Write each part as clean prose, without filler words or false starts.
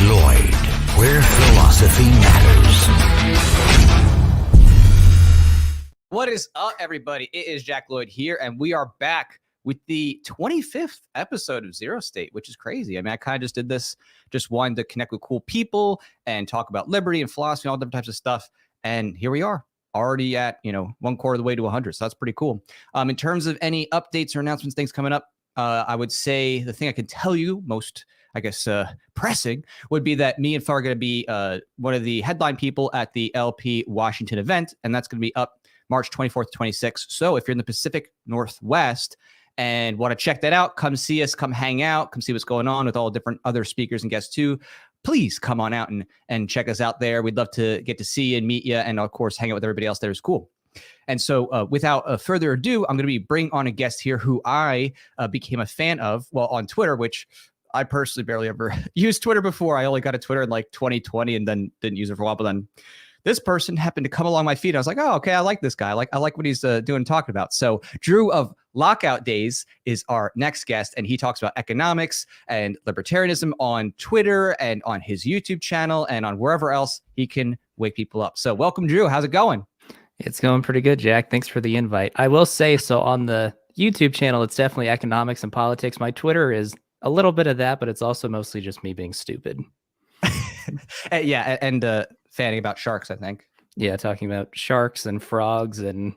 Lloyd, where philosophy matters. What is up, everybody? It is Jack Lloyd here, and we are back with the 25th episode of ZeroState, which is crazy. I mean, I kind of just did this, just wanted to connect with cool people and talk about liberty and philosophy and all different types of stuff. And here we are, already at, 1/4 of the way to 100. So that's pretty cool. In terms of any updates or announcements, things coming up, I would say the thing I can tell you most, I guess, pressing would be that me and Far are going to be one of the headline people at the LP Washington event, and that's going to be up March 24th, 26th. So if you're in the Pacific Northwest and want to check that out, come see us, come hang out, come see what's going on with all different other speakers and guests too. Please come on out and check us out there. We'd love to get to see you and meet you, and of course, hang out with everybody else there is cool. And so without further ado, I'm going to be bringing on a guest here who I became a fan of, well, on Twitter, which I personally barely ever used Twitter before. I only got a Twitter in like 2020 and then didn't use it for a while. But then this person happened to come along my feed. I was like, oh, okay, I like this guy. I like what he's doing and talking about. So Drew of Lockout Days is our next guest, and he talks about economics and libertarianism on Twitter and on his YouTube channel and on wherever else he can wake people up. So welcome, Drew. How's it going? It's going pretty good, Jack. Thanks for the invite. I will say, so on the YouTube channel, it's definitely economics and politics. My Twitter is a little bit of that, but it's also mostly just me being stupid. Yeah, and fanning about sharks, I think. Yeah, talking about sharks and frogs and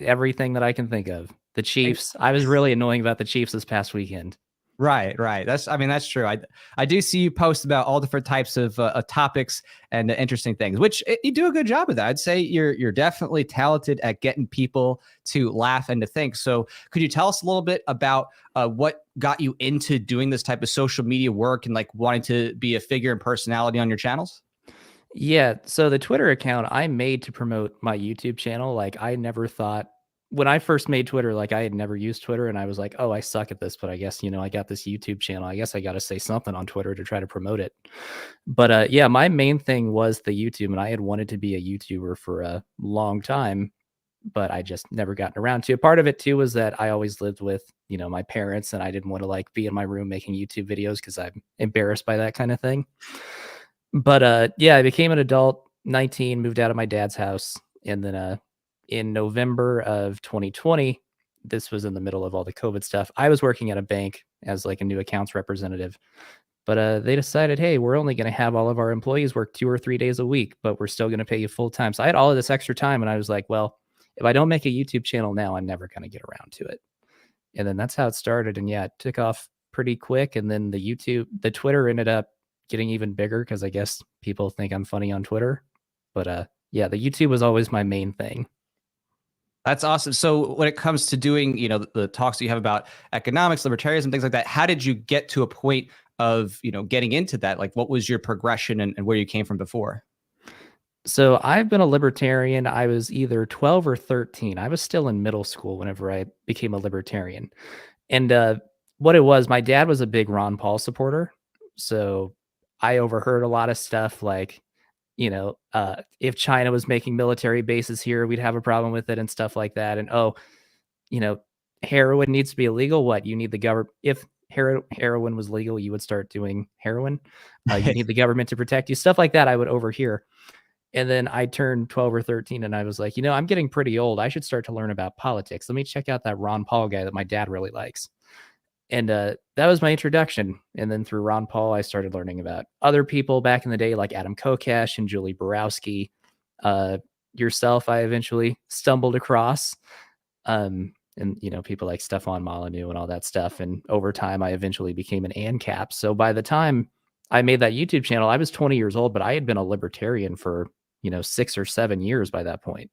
everything that I can think of. The Chiefs. I was really annoying about the Chiefs this past weekend. Right. That's true. I do see you post about all different types of topics and interesting things, which you do a good job of that. I'd say you're definitely talented at getting people to laugh and to think. So could you tell us a little bit about what got you into doing this type of social media work and like wanting to be a figure and personality on your channels? Yeah. So the Twitter account I made to promote my YouTube channel, like I never thought, when I first made Twitter, like I had never used Twitter and I was like, oh, I suck at this, but I guess, I got this YouTube channel. I guess I got to say something on Twitter to try to promote it. But yeah, my main thing was the YouTube, and I had wanted to be a YouTuber for a long time, but I just never gotten around to it. Part of it too was that I always lived with, my parents, and I didn't want to like be in my room making YouTube videos because I'm embarrassed by that kind of thing. But yeah, I became an adult, 19, moved out of my dad's house, and then in November of 2020, this was in the middle of all the COVID stuff, I was working at a bank as like a new accounts representative. But they decided, hey, we're only going to have all of our employees work 2 or 3 days a week, but we're still going to pay you full time. So I had all of this extra time, and I was like, well, if I don't make a YouTube channel now, I'm never going to get around to it. And then that's how it started. And yeah, it took off pretty quick. And then the Twitter ended up getting even bigger because I guess people think I'm funny on Twitter. But yeah, the YouTube was always my main thing. That's awesome. So when it comes to doing, the talks that you have about economics, libertarianism, things like that, how did you get to a point of, getting into that? Like, what was your progression and where you came from before? So I've been a libertarian. I was either 12 or 13. I was still in middle school whenever I became a libertarian. And what it was, my dad was a big Ron Paul supporter. So I overheard a lot of stuff like, if China was making military bases here, we'd have a problem with it and stuff like that. And, heroin needs to be illegal. What? You need the government. If heroin was legal, you would start doing heroin. You need the government to protect you. Stuff like that I would overhear. And then I turned 12 or 13 and I was like, I'm getting pretty old. I should start to learn about politics. Let me check out that Ron Paul guy that my dad really likes. And that was my introduction. And then through Ron Paul, I started learning about other people back in the day, like Adam Kokesh and Julie Borowski. Yourself, I eventually stumbled across. And, people like Stefan Molyneux and all that stuff. And over time, I eventually became an ANCAP. So by the time I made that YouTube channel, I was 20 years old, but I had been a libertarian for, 6 or 7 years by that point.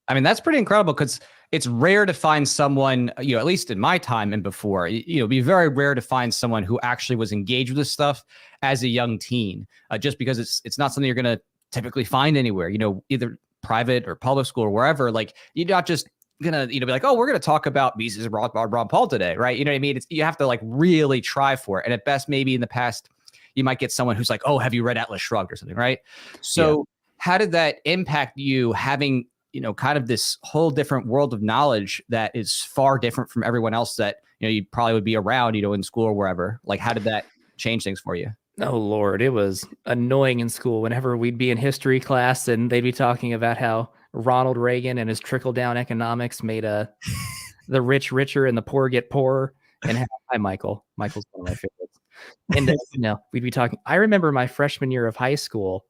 I mean, that's pretty incredible because it's rare to find someone, at least in my time and before, it'd be very rare to find someone who actually was engaged with this stuff as a young teen, just because it's not something you're going to typically find anywhere, either private or public school or wherever. Like, you're not just going to, be like, oh, we're going to talk about Mises and Ron Paul today, right? You know what I mean? You have to like really try for it. And at best, maybe in the past, you might get someone who's like, oh, have you read Atlas Shrugged or something, right? So how did that impact you having kind of this whole different world of knowledge that is far different from everyone else that, you probably would be around, in school or wherever? Like, how did that change things for you? Oh Lord, it was annoying in school whenever we'd be in history class and they'd be talking about how Ronald Reagan and his trickle down economics made the rich richer and the poor get poorer. And how, hi Michael. Michael's one of my favorites. And we'd be talking. I remember my freshman year of high school.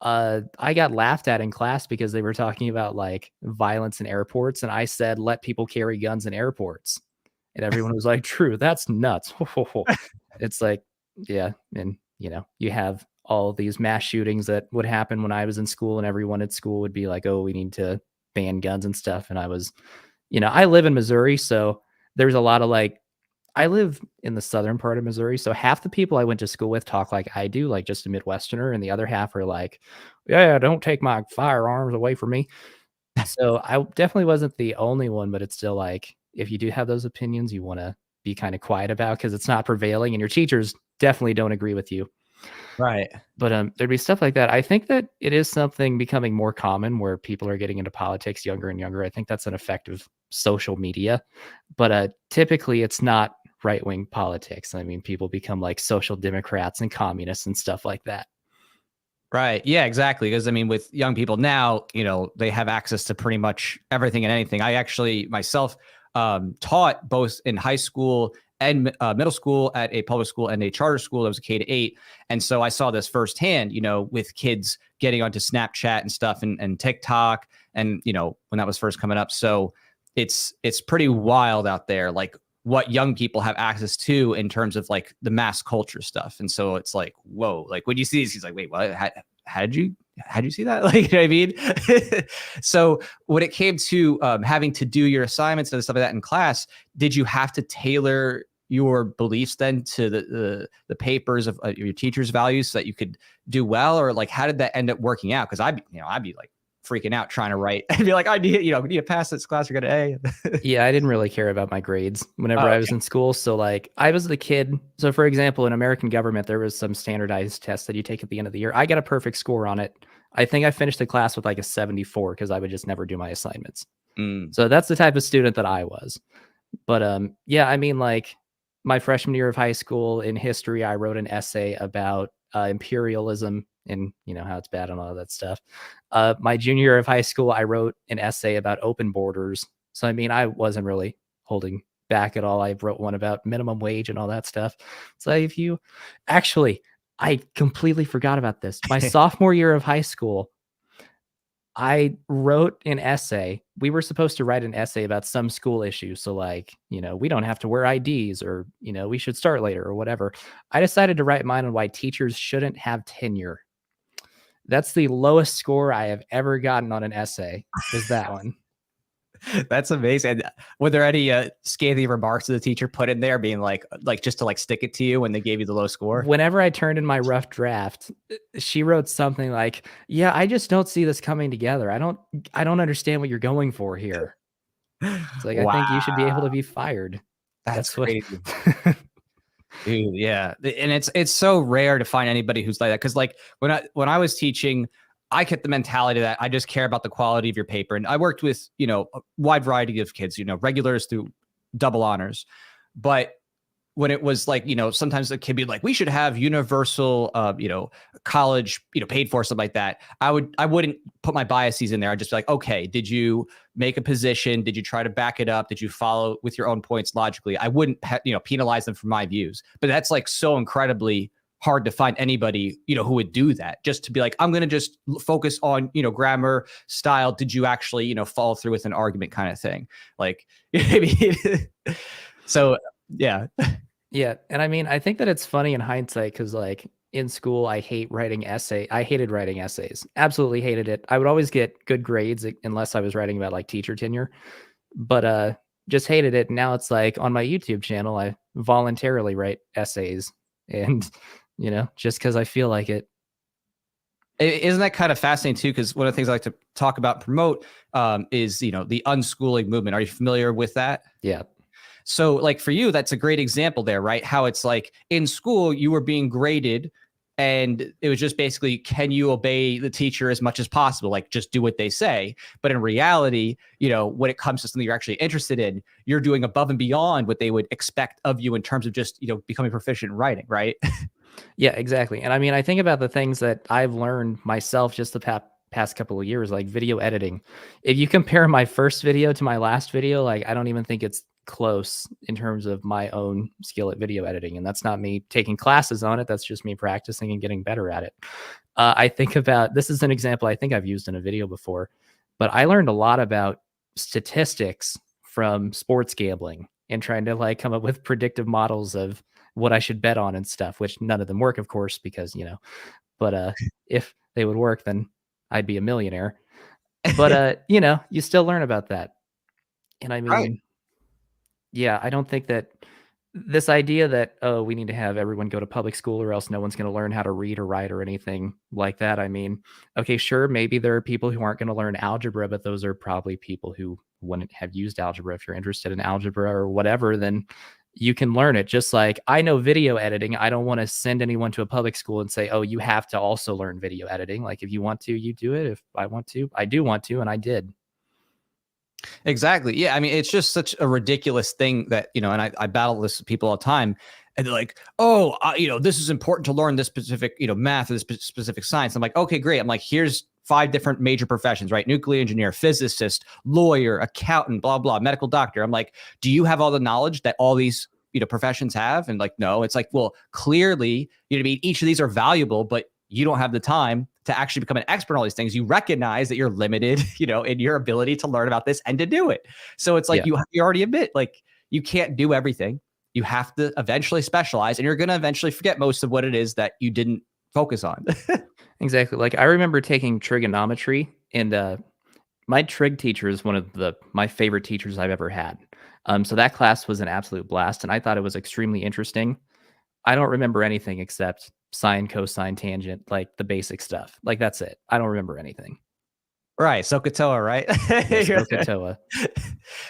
I got laughed at in class because they were talking about like violence in airports, and I said, "Let people carry guns in airports," and everyone was like, "True, that's nuts." It's like, yeah, and you have all these mass shootings that would happen when I was in school, and everyone at school would be like, "Oh, we need to ban guns and stuff," and I was, I live in Missouri, so there's a lot of like I live in the southern part of Missouri, so half the people I went to school with talk like I do, like just a Midwesterner, and the other half are like, "Yeah, don't take my firearms away from me." So I definitely wasn't the only one, but it's still like if you do have those opinions, you want to be kind of quiet about because it's not prevailing, and your teachers definitely don't agree with you. Right. But there'd be stuff like that. I think that it is something becoming more common where people are getting into politics younger and younger. I think that's an effect of social media, but typically it's not right-wing politics. I mean, people become like social democrats and communists and stuff like that. Right. Yeah, exactly. Because I mean, with young people now, they have access to pretty much everything and anything. I actually myself taught both in high school and middle school at a public school and a charter school that was a K-8. And so I saw this firsthand, with kids getting onto Snapchat and stuff and TikTok and, when that was first coming up. So it's pretty wild out there, like what young people have access to in terms of like the mass culture stuff. And so it's like, whoa, like when you see these, he's like, wait, what? How did you see that? Like, you know what I mean? So when it came to having to do your assignments and stuff like that in class, did you have to tailor your beliefs then to the papers of your teacher's values so that you could do well? Or like, how did that end up working out? Because I'd be like freaking out trying to write. I'd be like, I need to pass this class or get an A. Yeah, I didn't really care about my grades whenever I was in school. So like I was the kid. So for example, in American government, there was some standardized test that you take at the end of the year. I got a perfect score on it. I think I finished the class with like a 74 because I would just never do my assignments. So that's the type of student that I was. But yeah, I mean, like my freshman year of high school in history, I wrote an essay about imperialism and how it's bad and all that stuff. My junior year of high school, I wrote an essay about open borders. So I mean, I wasn't really holding back at all. I wrote one about minimum wage and all that stuff. So if you actually, I completely forgot about this. My sophomore year of high school, I wrote an essay. We were supposed to write an essay about some school issue. So like, we don't have to wear IDs or, we should start later or whatever. I decided to write mine on why teachers shouldn't have tenure. That's the lowest score I have ever gotten on an essay is that one. That's amazing. Were there any scathing remarks that the teacher put in there being like just to like stick it to you when they gave you the low score? Whenever I turned in my rough draft, she wrote something like, "Yeah, I just don't see this coming together. I don't understand what you're going for here." It's like, I think you should be able to be fired. That's crazy. Dude, yeah. And it's so rare to find anybody who's like that. Cause like when I was teaching, I kept the mentality that I just care about the quality of your paper. And I worked with, a wide variety of kids, regulars through double honors. But when it was like, sometimes the kid be like, we should have universal, college, paid for, something like that. I wouldn't put my biases in there. I'd just be like, okay, did you make a position? Did you try to back it up? Did you follow with your own points logically? I wouldn't, penalize them for my views. But that's like so incredibly hard to find anybody, who would do that. Just to be like, I'm going to just focus on, grammar, style. Did you actually, follow through with an argument kind of thing? Like, so yeah. Yeah. And I mean, I think that it's funny in hindsight because like in school, I hated writing essays. Absolutely hated it. I would always get good grades unless I was writing about like teacher tenure, but just hated it. Now it's like on my YouTube channel, I voluntarily write essays and, just because I feel like it. Isn't that kind of fascinating too? Because one of the things I like to talk about, promote is, the unschooling movement. Are you familiar with that? Yeah. So like for you, that's a great example there, right? How it's like in school, you were being graded and it was just basically, can you obey the teacher as much as possible? Like just do what they say. But in reality, when it comes to something you're actually interested in, you're doing above and beyond what they would expect of you in terms of just, becoming proficient in writing, right? Yeah, exactly. And I mean, I think about the things that I've learned myself just the past couple of years, like video editing. If you compare my first video to my last video, like I don't even think it's close in terms of my own skill at video editing. And that's not me taking classes on it. That's just me practicing and getting better at it. I think about this is an example I think I've used in a video before, but I learned a lot about statistics from sports gambling and trying to like come up with predictive models of what I should bet on and stuff, which none of them work, of course, because, but if they would work, then I'd be a millionaire. But you still learn about that. And I Right. mean, yeah, I don't think that this idea that, oh, we need to have everyone go to public school or else no one's going to learn how to read or write or anything like that. I mean, okay, sure, maybe there are people who aren't going to learn algebra, but those are probably people who wouldn't have used algebra. If you're interested in algebra or whatever, then you can learn it. Just like I know video editing. I don't want to send anyone to a public school and say, oh, you have to also learn video editing. Like if you want to, you do it. If I want to, I do want to, and I did. Exactly. Yeah. I mean, it's just such a ridiculous thing that, and I battle this with people all the time. And they're like, oh, this is important to learn this specific, math or this specific science. I'm like, okay, great. I'm like, here's 5 different major professions, right? Nuclear engineer, physicist, lawyer, accountant, blah, blah, medical doctor. I'm like, do you have all the knowledge that all these, professions have? And like, no, it's like, well, clearly, I mean, each of these are valuable, but you don't have the time to actually become an expert on all these things. You recognize that you're limited, in your ability to learn about this and to do it. So it's like, Yeah. you already admit, like, you can't do everything. You have to eventually specialize, and you're going to eventually forget most of what it is that you didn't focus on. Exactly. Like I remember taking trigonometry, and my trig teacher is one of my favorite teachers I've ever had. So that class was an absolute blast, and I thought it was extremely interesting. I don't remember anything except sine, cosine, tangent, like the basic stuff. Like that's it. I don't remember anything. Right. SOHCAHTOA, right? Yes, SOHCAHTOA.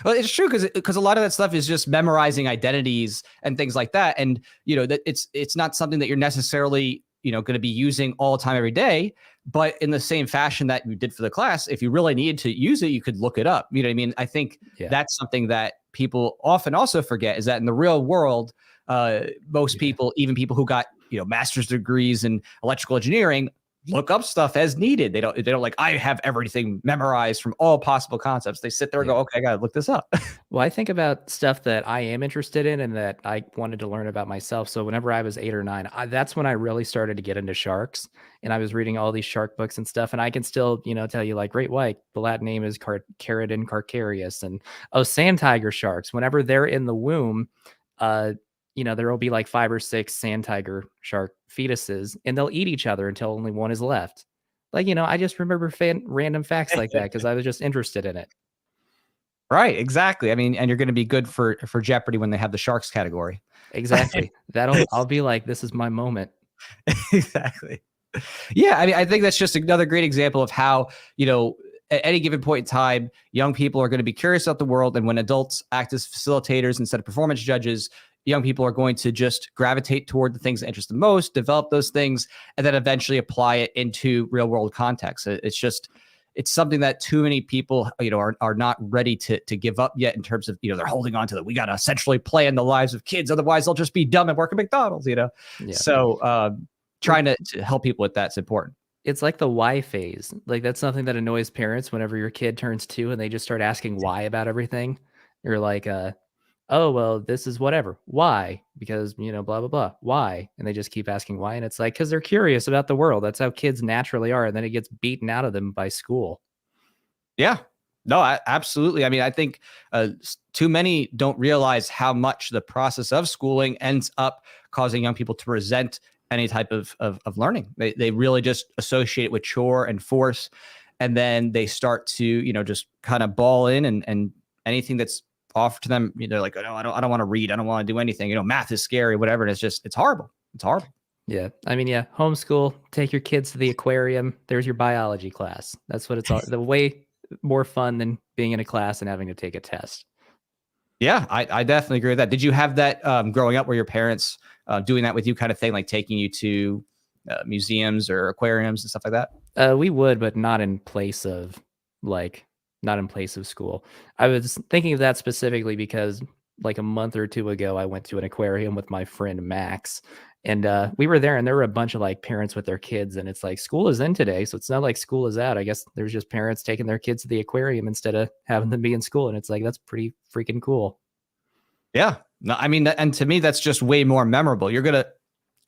Well, it's true because a lot of that stuff is just memorizing identities and things like that. And, that it's not something that you're necessarily, going to be using all the time every day. But in the same fashion that you did for the class, if you really needed to use it, you could look it up. You know what I mean? I think Yeah. that's something that people often also forget is that in the real world, most people, even people who got, master's degrees in electrical engineering, look up stuff as needed. They don't like, I have everything memorized from all possible concepts. They sit there and go, okay, I got to look this up. Well, I think about stuff that I am interested in and that I wanted to learn about myself. So whenever I was 8 or 9, that's when I really started to get into sharks. And I was reading all these shark books and stuff. And I can still, tell you like great white, the Latin name is Caridin carcarius. And sand tiger sharks, whenever they're in the womb, there will be like 5 or 6 sand tiger shark fetuses, and they'll eat each other until only one is left. Like, I just remember random facts like that because I was just interested in it. Right. Exactly. I mean, and you're going to be good for Jeopardy when they have the sharks category. Exactly. I'll be like, this is my moment. Exactly. Yeah. I mean, I think that's just another great example of how, at any given point in time, young people are going to be curious about the world. And when adults act as facilitators instead of performance judges, young people are going to just gravitate toward the things that interest them most, develop those things, and then eventually apply it into real world context. It's something that too many people, are not ready to give up yet in terms of, they're holding on to that. We got to essentially plan the lives of kids. Otherwise they'll just be dumb and work at McDonald's, Yeah. So trying to help people with that's important. It's like the why phase. Like that's something that annoys parents whenever your kid turns 2 and they just start asking why about everything. You're like, oh, well, this is whatever. Why? Because, blah, blah, blah. Why? And they just keep asking why. And it's like, because they're curious about the world. That's how kids naturally are. And then it gets beaten out of them by school. Yeah. No, absolutely. I mean, I think too many don't realize how much the process of schooling ends up causing young people to resent any type of learning. They really just associate it with chore and force. And then they start to, just kind of ball in and anything that's offered to them, they're like, oh, no, I don't want to read. I don't want to do anything. Math is scary, whatever. And it's horrible. It's horrible. Yeah. I mean, yeah. Homeschool, take your kids to the aquarium. There's your biology class. That's what it's all the way more fun than being in a class and having to take a test. Yeah, I definitely agree with that. Did you have that growing up? Were your parents doing that with you kind of thing, like taking you to museums or aquariums and stuff like that? We would, but not in place of school. I was thinking of that specifically because like a month or two ago, I went to an aquarium with my friend Max, and we were there, and there were a bunch of like parents with their kids, and it's like school is in today, so it's not like school is out. I guess there's just parents taking their kids to the aquarium instead of having them be in school, and it's like that's pretty freaking cool. Yeah. No, I mean, and to me, that's just way more memorable. You're gonna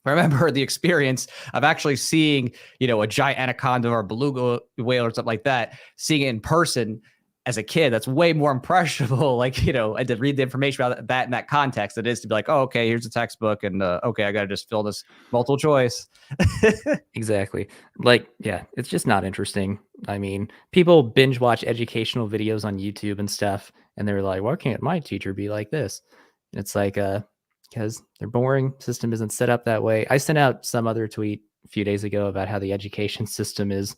remember the experience of actually seeing, a giant anaconda or a beluga whale or something like that, seeing it in person as a kid. That's way more impressionable, and to read the information about that in that context, it is to be like, oh, okay, here's a textbook, and okay, I got to just fill this multiple choice. Exactly. Like, yeah, it's just not interesting. I mean, people binge watch educational videos on YouTube and stuff, and they're like, why can't my teacher be like this? And it's like, because they're boring. System isn't set up that way. I sent out some other tweet a few days ago about how the education system is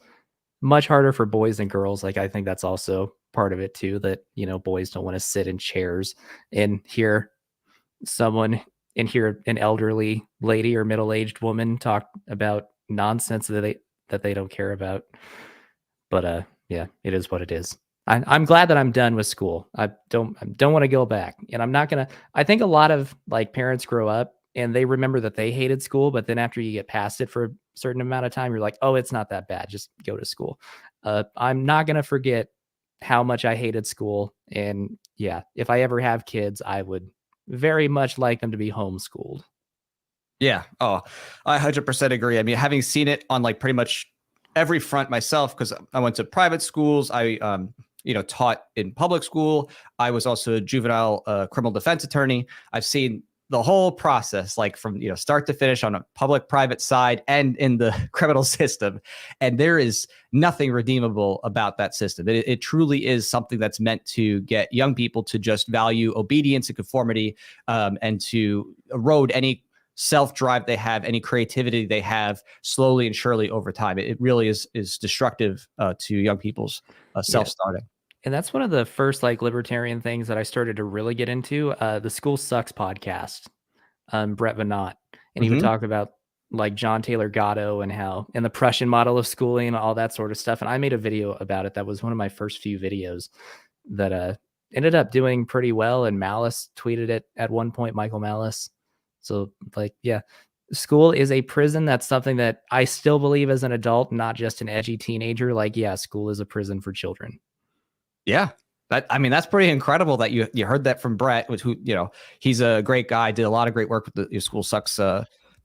much harder for boys than girls. Like, I think that's also part of it too, that, boys don't want to sit in chairs and hear an elderly lady or middle-aged woman talk about nonsense that they don't care about. But yeah, it is what it is. I'm glad that I'm done with school. I don't want to go back, and I'm not gonna. I think a lot of like parents grow up and they remember that they hated school, but then after you get past it for a certain amount of time, you're like, oh, it's not that bad. Just go to school. I'm not gonna forget how much I hated school, and yeah, if I ever have kids, I would very much like them to be homeschooled. Yeah. Oh, I 100% agree. I mean, having seen it on like pretty much every front myself, because I went to private schools. I, taught in public school. I was also a juvenile criminal defense attorney. I've seen the whole process, like from, start to finish on a public private side and in the criminal system. And there is nothing redeemable about that system. It truly is something that's meant to get young people to just value obedience and conformity, and to erode any self-drive they have, any creativity they have, slowly and surely over time. It really is destructive to young people's self-starting. Yeah. And that's one of the first like libertarian things that I started to really get into. The School Sucks podcast, Brett Venant, and he would talk about like John Taylor Gatto and the Prussian model of schooling and all that sort of stuff. And I made a video about it. That was one of my first few videos that ended up doing pretty well. And Malice tweeted it at one point, Michael Malice. So like, yeah, school is a prison. That's something that I still believe as an adult, not just an edgy teenager. Like, yeah, school is a prison for children. Yeah. That's pretty incredible that you heard that from Brett, who, he's a great guy, did a lot of great work with the School Sucks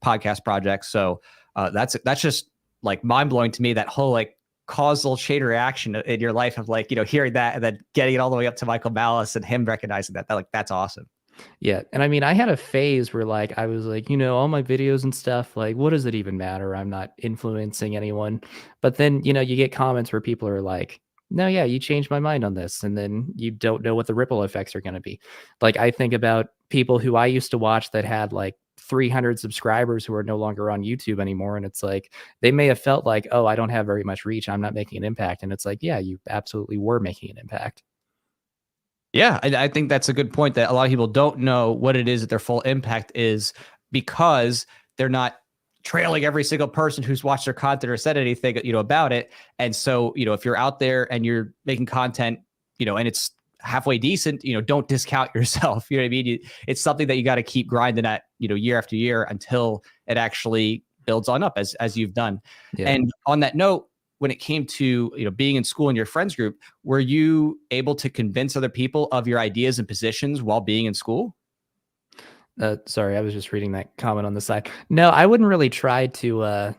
podcast project. So that's just like mind blowing to me, that whole like causal chain reaction in your life of like, hearing that and then getting it all the way up to Michael Malice and him recognizing that like, that's awesome. Yeah. And I mean, I had a phase where like, I was like, all my videos and stuff, like, what does it even matter? I'm not influencing anyone. But then, you get comments where people are like, no, yeah, you changed my mind on this. And then you don't know what the ripple effects are going to be. Like, I think about people who I used to watch that had like 300 subscribers who are no longer on YouTube anymore. And it's like, they may have felt like, oh, I don't have very much reach, I'm not making an impact. And it's like, yeah, you absolutely were making an impact. Yeah, I think that's a good point, that a lot of people don't know what it is that their full impact is, because they're not trailing every single person who's watched their content or said anything, about it. And so, if you're out there and you're making content, and it's halfway decent, don't discount yourself. You know what I mean? It's something that you got to keep grinding at, year after year until it actually builds on up as you've done. Yeah. And on that note, when it came to, being in school and your friends group, were you able to convince other people of your ideas and positions while being in school? Sorry, I was just reading that comment on the side. No, I wouldn't really try to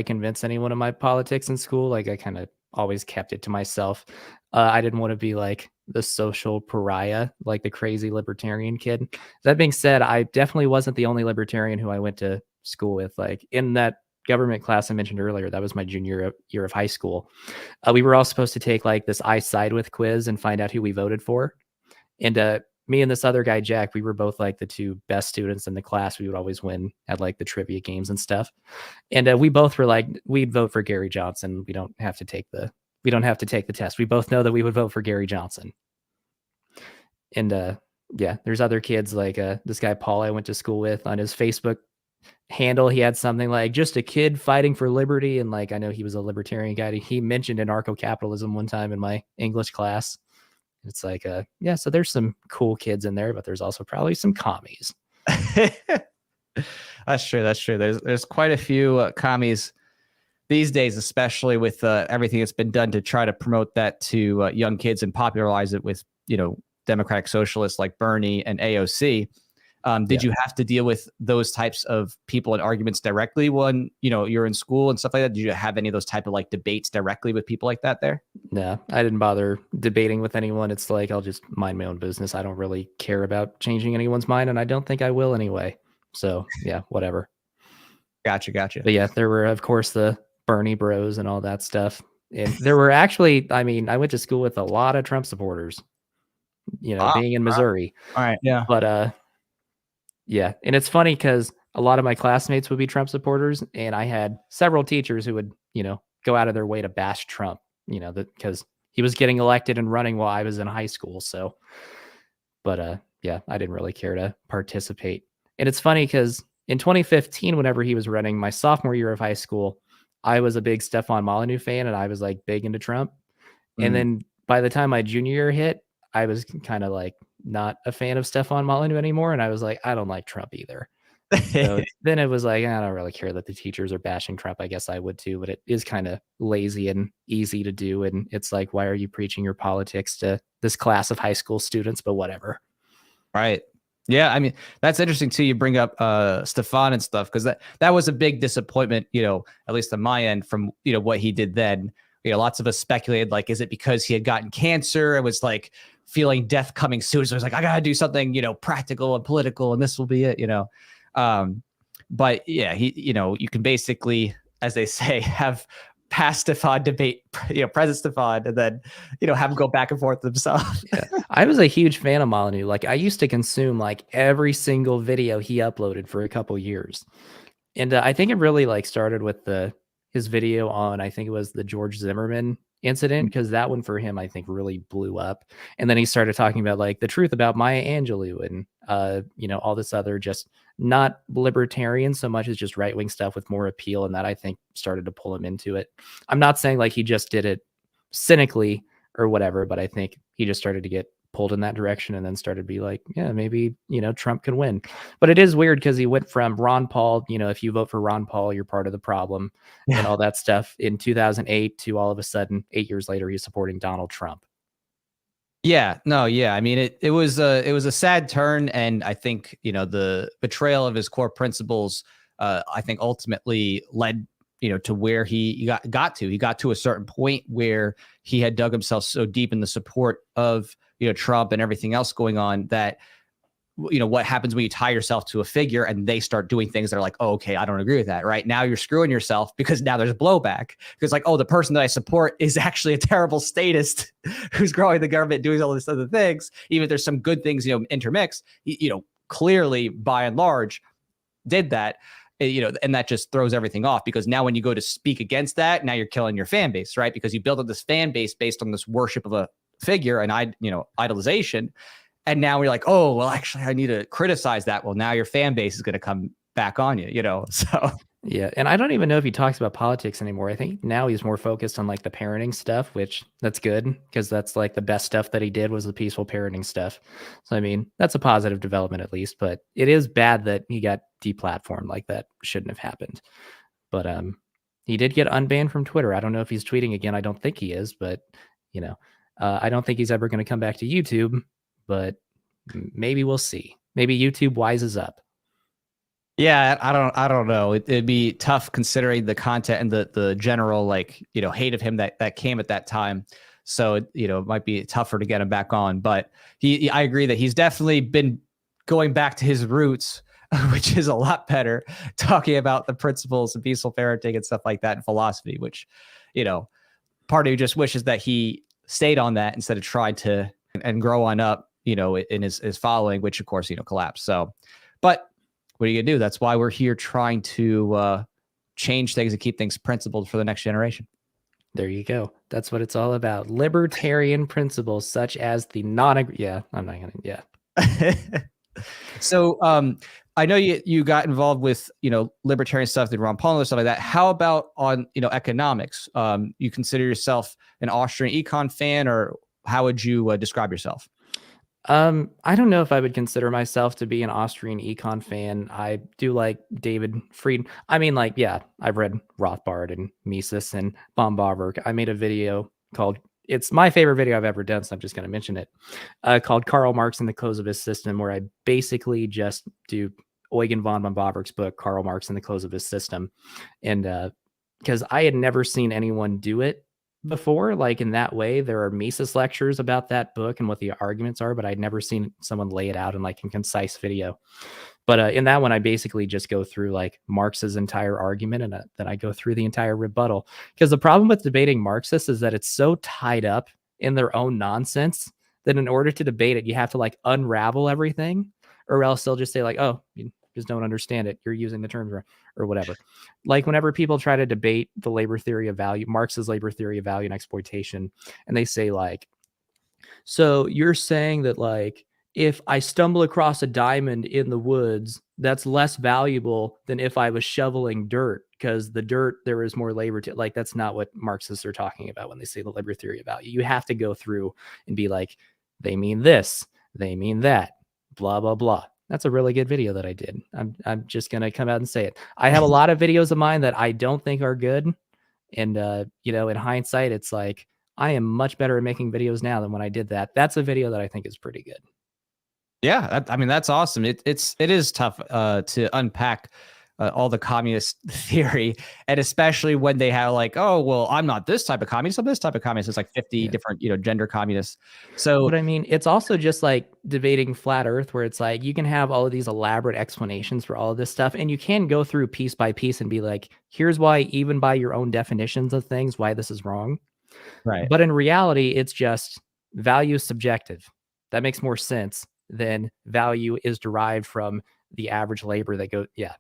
convince anyone of my politics in school. Like, I kind of always kept it to myself. I didn't want to be like the social pariah, like the crazy libertarian kid. That being said, I definitely wasn't the only libertarian who I went to school with. Like, in that government class I mentioned earlier, that was my junior year of high school. We were all supposed to take like this I side with quiz and find out who we voted for. And me and this other guy, Jack, we were both like the two best students in the class. We would always win at like the trivia games and stuff. And we both were like, we'd vote for Gary Johnson. We don't have to take the test. We both know that we would vote for Gary Johnson. And yeah, there's other kids like this guy, Paul, I went to school with, on his Facebook handle, he had something like just a kid fighting for liberty. And like, I know he was a libertarian guy. He mentioned anarcho-capitalism one time in my English class. It's like, yeah, so there's some cool kids in there, but there's also probably some commies. That's true. That's true. There's quite a few commies these days, especially with everything that's been done to try to promote that to young kids and popularize it with, democratic socialists like Bernie and AOC. Did you have to deal with those types of people and arguments directly when, you're in school and stuff like that? Did you have any of those type of like debates directly with people like that there? No, I didn't bother debating with anyone. It's like, I'll just mind my own business. I don't really care about changing anyone's mind, and I don't think I will anyway. So yeah, whatever. Gotcha. But yeah, there were, of course, the Bernie bros and all that stuff. And there were actually, I went to school with a lot of Trump supporters, being in Missouri. All right. Yeah. But yeah. And it's funny because a lot of my classmates would be Trump supporters, and I had several teachers who would, go out of their way to bash Trump, because he was getting elected and running while I was in high school. So, but yeah, I didn't really care to participate. And it's funny because in 2015, whenever he was running, my sophomore year of high school, I was a big Stefan Molyneux fan, and I was like big into Trump. And then by the time my junior year hit, I was kind of like not a fan of Stefan Molyneux anymore. And I was like, I don't like Trump either. So then it was like, I don't really care that the teachers are bashing Trump. I guess I would too, but it is kind of lazy and easy to do. And it's like, why are you preaching your politics to this class of high school students? But whatever. Right. Yeah, that's interesting too. You bring up Stefan and stuff, because that was a big disappointment, at least on my end, from what he did then. Lots of us speculated, like, is it because he had gotten cancer and was like feeling death coming soon? So it was like, I gotta do something, practical and political, and this will be it, But yeah, he, you can basically, as they say, have past Stefan debate, present Stefan, and then, have them go back and forth themselves. Yeah. I was a huge fan of Molyneux. Like, I used to consume like every single video he uploaded for a couple years. And I think it really like started with his video on, I think it was the George Zimmerman incident, because that one for him, I think, really blew up. And then he started talking about like the truth about Maya Angelou and, all this other just not libertarian so much as just right-wing stuff with more appeal. And that, I think, started to pull him into it. I'm not saying like he just did it cynically or whatever, but I think he just started to get pulled in that direction and then started to be like, yeah, maybe, Trump could win. But it is weird because he went from Ron Paul, if you vote for Ron Paul, you're part of the problem, and all that stuff in 2008 to all of a sudden 8 years later, he's supporting Donald Trump. Yeah, no, yeah. It was a sad turn, and I think the betrayal of his core principles, I think ultimately led to where he got to. He got to a certain point where he had dug himself so deep in the support of Trump and everything else going on that what happens when you tie yourself to a figure and they start doing things that are like, oh, okay, I don't agree with that. Right now you're screwing yourself because now there's blowback, because like, oh, the person that I support is actually a terrible statist who's growing the government, doing all these other things. Even if there's some good things, intermixed, clearly by and large did that, and that just throws everything off, because now when you go to speak against that, now you're killing your fan base, right? Because you built up this fan base based on this worship of a figure and idolization. And now we're like, oh, well, actually, I need to criticize that. Well, now your fan base is going to come back on you, so. Yeah. And I don't even know if he talks about politics anymore. I think now he's more focused on like the parenting stuff, which that's good, because that's like the best stuff that he did was the peaceful parenting stuff. So, that's a positive development at least, but it is bad that he got deplatformed. Like, that shouldn't have happened. But he did get unbanned from Twitter. I don't know if he's tweeting again. I don't think he is, but I don't think he's ever going to come back to YouTube, but maybe we'll see. Maybe YouTube wises up. Yeah, I don't know. It'd be tough considering the content and the general hate of him that came at that time. So it might be tougher to get him back on. But I agree that he's definitely been going back to his roots, which is a lot better, talking about the principles of peaceful parenting and stuff like that and philosophy, which part of you just wishes that he stayed on that instead of tried to and grow on up, in his following, which of course, collapsed. So, but what are you gonna do? That's why we're here trying to change things and keep things principled for the next generation. There you go. That's what it's all about. Libertarian principles such as the I'm not gonna. Yeah. So I know you got involved with libertarian stuff, the Ron Paul and stuff like that. How about on economics? You consider yourself an Austrian econ fan, or how would you describe yourself? I don't know if I would consider myself to be an Austrian econ fan. I do like David Fried. I mean, like, yeah, I've read Rothbard and Mises and von Bauwerk. I made a video called, it's my favorite video I've ever done, so I'm just going to mention it, called Karl Marx and the Close of His System, where I basically just do Eugen von Bauwerk's book, Karl Marx and the Close of His System. And because I had never seen anyone do it before, like in that way. There are Mises lectures about that book and what the arguments are, but I'd never seen someone lay it out in like a concise video. But in that one, I basically just go through like Marx's entire argument, and then I go through the entire rebuttal. Because the problem with debating Marxists is that it's so tied up in their own nonsense that in order to debate it, you have to like unravel everything, or else they'll just say like, oh, you just don't understand it, you're using the terms wrong, or whatever. Like whenever people try to debate the labor theory of value, Marx's labor theory of value and exploitation, and they say like, so you're saying that like, if I stumble across a diamond in the woods, that's less valuable than if I was shoveling dirt, because the dirt, there is more labor to, like, that's not what Marxists are talking about when they say the labor theory of value. You have to go through and be like, they mean this, they mean that, blah, blah, blah. That's a really good video that I did. I'm just going to come out and say it. I have a lot of videos of mine that I don't think are good. And, in hindsight, it's like, I am much better at making videos now than when I did that. That's a video that I think is pretty good. Yeah, I mean, that's awesome. It is tough to unpack all the communist theory, and especially when they have like, oh, well, I'm not this type of communist, I'm this type of communist. It's like 50 different, gender communists. So, but I mean, it's also just like debating flat Earth, where it's like you can have all of these elaborate explanations for all of this stuff, and you can go through piece by piece and be like, here's why, even by your own definitions of things, why this is wrong. right. But in reality, it's just value is subjective. That makes more sense than value is derived from the average labor that goes. Yeah.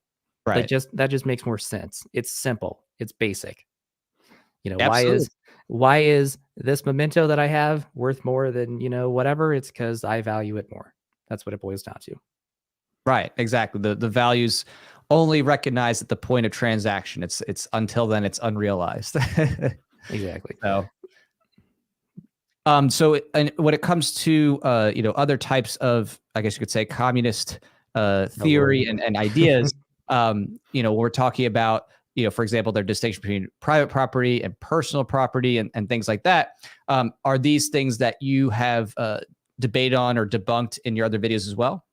Right. That just makes more sense. It's simple. It's basic. Absolutely. Why is this memento that I have worth more than, whatever? It's because I value it more. That's what it boils down to. Right. Exactly. The values only recognized at the point of transaction. It's until then it's unrealized. Exactly. So and when it comes to other types of, I guess you could say, communist theory and ideas, we're talking about, for example, their distinction between private property and personal property and things like that. Are these things that you have debate on or debunked in your other videos as well?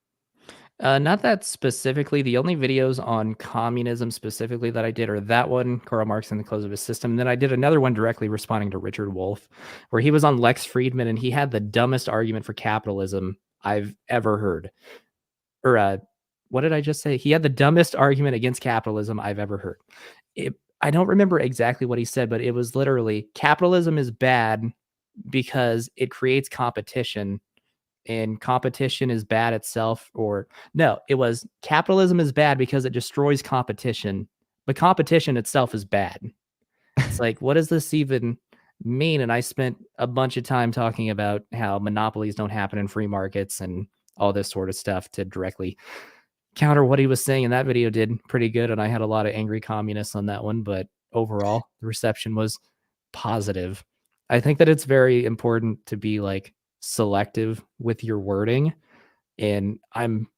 Not that specifically. The only videos on communism specifically that I did are that one, Karl Marx and the Close of His System. And then I did another one directly responding to Richard Wolff, where he was on Lex Friedman, and he had the dumbest argument for capitalism I've ever heard. Or what did I just say? He had the dumbest argument against capitalism I've ever heard. I don't remember exactly what he said, but it was literally, capitalism is bad because it creates competition, and competition is bad itself. Or no, it was, capitalism is bad because it destroys competition, but competition itself is bad. It's like, what does this even mean? And I spent a bunch of time talking about how monopolies don't happen in free markets and all this sort of stuff to directly counter what he was saying. And that video did pretty good, and I had a lot of angry communists on that one, but overall the reception was positive. I think that it's very important to be like selective with your wording. And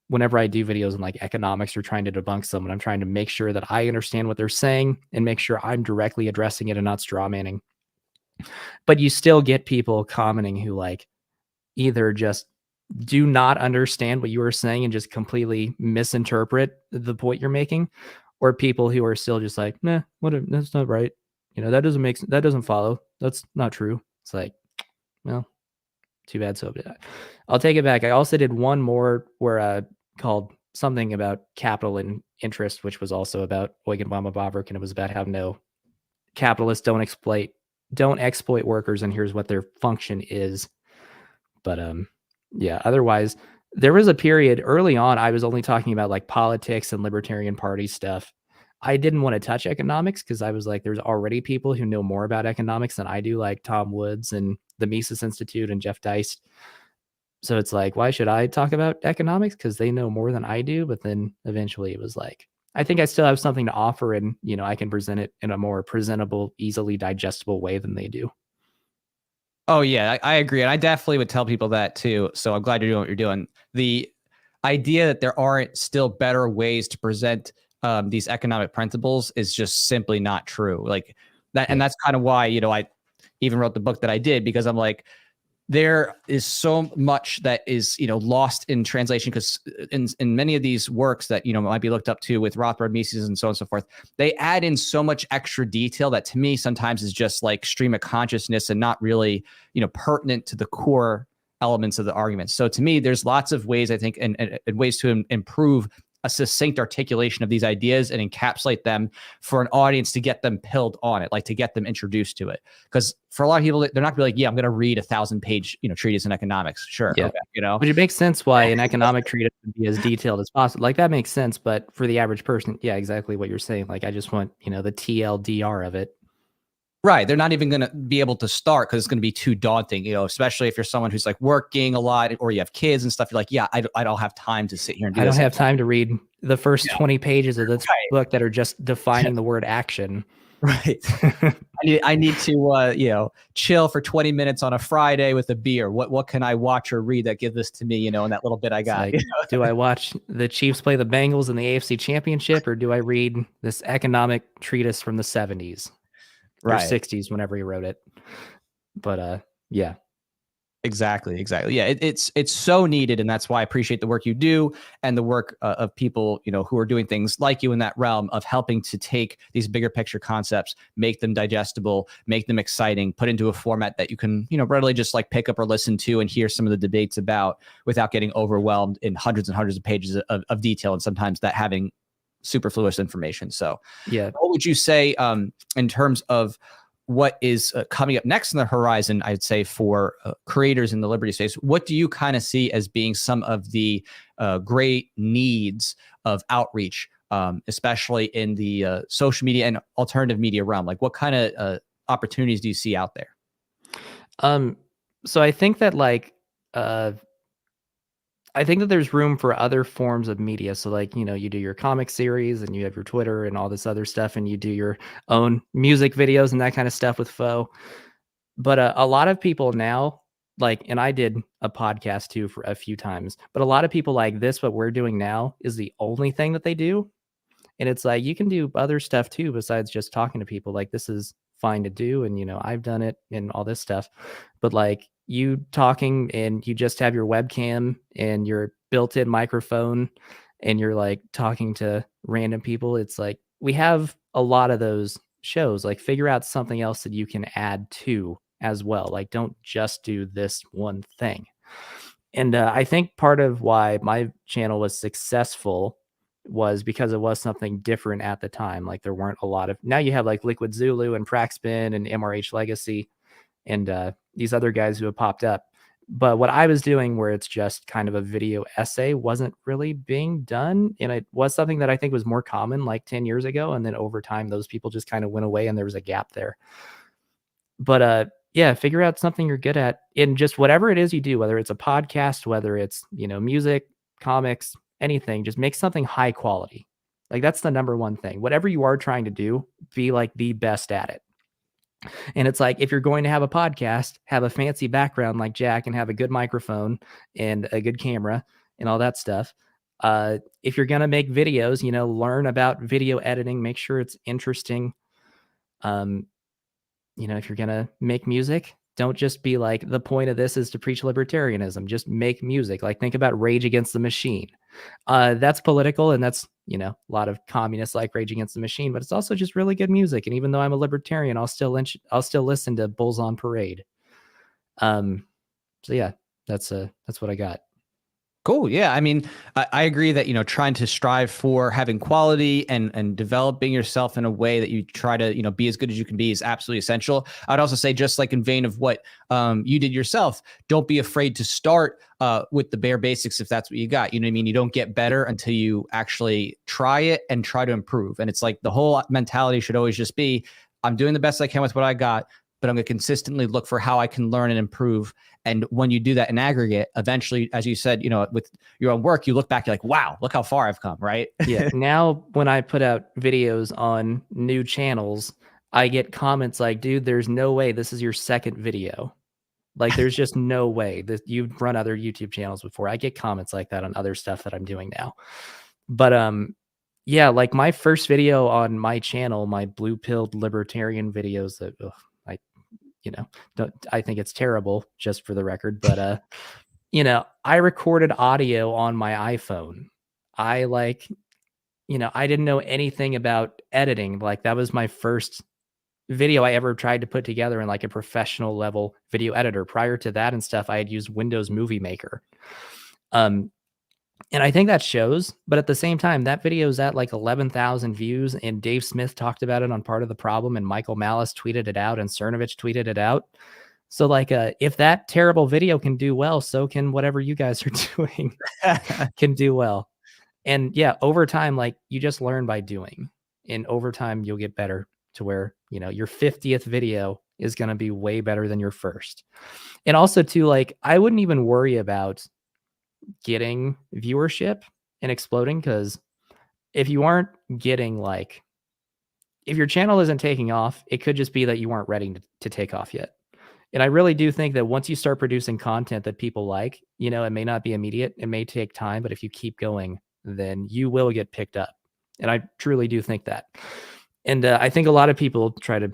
whenever I do videos on like economics or trying to debunk someone, I'm trying to make sure that I understand what they're saying and make sure I'm directly addressing it and not straw manning. But you still get people commenting who like either just do not understand what you are saying and just completely misinterpret the point you're making, or people who are still just like, nah, that's not right. That doesn't follow. That's not true. It's like, well, too bad. So I'll take it back. I also did one more where called something about capital and interest, which was also about Eugen von Bauwerk, and it was about how no, capitalists don't exploit workers, and here's what their function is. But yeah, otherwise there was a period early on I was only talking about like politics and Libertarian Party stuff. I didn't want to touch economics because I was like, there's already people who know more about economics than I do, like Tom Woods and the Mises Institute and Jeff Deist. So it's like, why should I talk about economics? Because they know more than I do. But then eventually it was like, I think I still have something to offer, and I can present it in a more presentable, easily digestible way than they do. Oh yeah, I agree, and I definitely would tell people that too. So I'm glad you're doing what you're doing. The idea that there aren't still better ways to present these economic principles is just simply not true. Like that, and that's kind of why I even wrote the book that I did, because I'm like, there is so much that is lost in translation, because in many of these works that might be looked up to with Rothbard, Mises, and so on and so forth, they add in so much extra detail that to me sometimes is just like stream of consciousness and not really pertinent to the core elements of the argument. So to me, there's lots of ways, I think, and ways to improve a succinct articulation of these ideas and encapsulate them for an audience to get them pilled on it, like to get them introduced to it. Because for a lot of people, they're not gonna be like, yeah, I'm going to read a 1,000-page, treatise in economics. Sure. Yeah. Okay, But it makes sense why an economic treatise would be as detailed as possible. Like that makes sense. But for the average person, yeah, exactly what you're saying. Like I just want, the TLDR of it. Right. They're not even going to be able to start because it's going to be too daunting, especially if you're someone who's like working a lot or you have kids and stuff. You're like, yeah, I don't have time to sit here and do this. I don't have time to read the first 20 pages of this book that are just defining the word action. Right. I need to, chill for 20 minutes on a Friday with a beer. What can I watch or read that give this to me, in that little bit I got? Like, do I watch the Chiefs play the Bengals in the AFC Championship, or do I read this economic treatise from the 70s? Or 60s, whenever he wrote it. But yeah. Exactly. Yeah, it's so needed, and that's why I appreciate the work you do and the work of people who are doing things like you in that realm of helping to take these bigger picture concepts, make them digestible, make them exciting, put into a format that you can readily just like pick up or listen to and hear some of the debates about without getting overwhelmed in hundreds and hundreds of pages of detail, and sometimes that having superfluous information. So yeah, what would you say in terms of what is coming up next in the horizon, I'd say, for creators in the Liberty space? What do you kind of see as being some of the great needs of outreach, especially in the social media and alternative media realm? Like what kind of opportunities do you see out there? So I think that I think that there's room for other forms of media. So like, you do your comic series and you have your Twitter and all this other stuff, and you do your own music videos and that kind of stuff with Faux. But a lot of people now, and I did a podcast too for a few times, but a lot of people like this, what we're doing now is the only thing that they do. And it's like, you can do other stuff too, besides just talking to people. Like this is fine to do. And, I've done it and all this stuff, but like you talking and you just have your webcam and your built-in microphone and you're like talking to random people. It's like, we have a lot of those shows. Like figure out something else that you can add to as well. Like don't just do this one thing. And I think part of why my channel was successful was because it was something different at the time. Like there weren't a lot of, now you have like Liquid Zulu and Praxpin and MRH Legacy and these other guys who have popped up. But what I was doing, where it's just kind of a video essay, wasn't really being done. And it was something that I think was more common like 10 years ago. And then over time, those people just kind of went away and there was a gap there. But yeah, figure out something you're good at in just whatever it is you do, whether it's a podcast, whether it's, music, comics, anything, just make something high quality. Like that's the number one thing. Whatever you are trying to do, be like the best at it. And it's like, if you're going to have a podcast, have a fancy background like Jack and have a good microphone and a good camera and all that stuff. If you're going to make videos, learn about video editing, make sure it's interesting. If you're going to make music, don't just be like, the point of this is to preach libertarianism. Just make music. Like think about Rage Against the Machine. That's political, and that's, a lot of communists like Rage Against the Machine, but it's also just really good music. And even though I'm a libertarian, I'll still listen to Bulls on Parade. So yeah, that's what I got. Cool. Yeah. I mean, I agree that, trying to strive for having quality and developing yourself in a way that you try to, be as good as you can be is absolutely essential. I'd also say, just like in vein of what you did yourself, don't be afraid to start with the bare basics if that's what you got. You know what I mean? You don't get better until you actually try it and try to improve. And it's like the whole mentality should always just be, I'm doing the best I can with what I got, but I'm going to consistently look for how I can learn and improve. And when you do that in aggregate, eventually, as you said, with your own work, you look back, you're like, wow, look how far I've come, right? Yeah. Now, when I put out videos on new channels, I get comments like, dude, there's no way this is your second video. Like, there's just no way that you've run other YouTube channels before. I get comments like that on other stuff that I'm doing now. But yeah, like my first video on my channel, my blue-pilled libertarian videos that I, I think it's terrible, just for the record. But I recorded audio on my iPhone. I didn't know anything about editing. Like, that was my first video I ever tried to put together in like a professional level video editor. Prior to that and stuff, I had used Windows Movie Maker. And I think that shows, but at the same time, that video is at like 11,000 views, and Dave Smith talked about it on Part of the Problem, and Michael Malice tweeted it out, and Cernovich tweeted it out. So like, if that terrible video can do well, so can whatever you guys are doing can do well. And yeah, over time, like, you just learn by doing, and over time you'll get better to where, your 50th video is going to be way better than your first. And also too, like, I wouldn't even worry about getting viewership and exploding, because if you aren't getting, like, if your channel isn't taking off, it could just be that you aren't ready to take off yet. And I really do think that once you start producing content that people like, it may not be immediate, it may take time, but if you keep going, then you will get picked up. And I truly do think that. And I think a lot of people try to,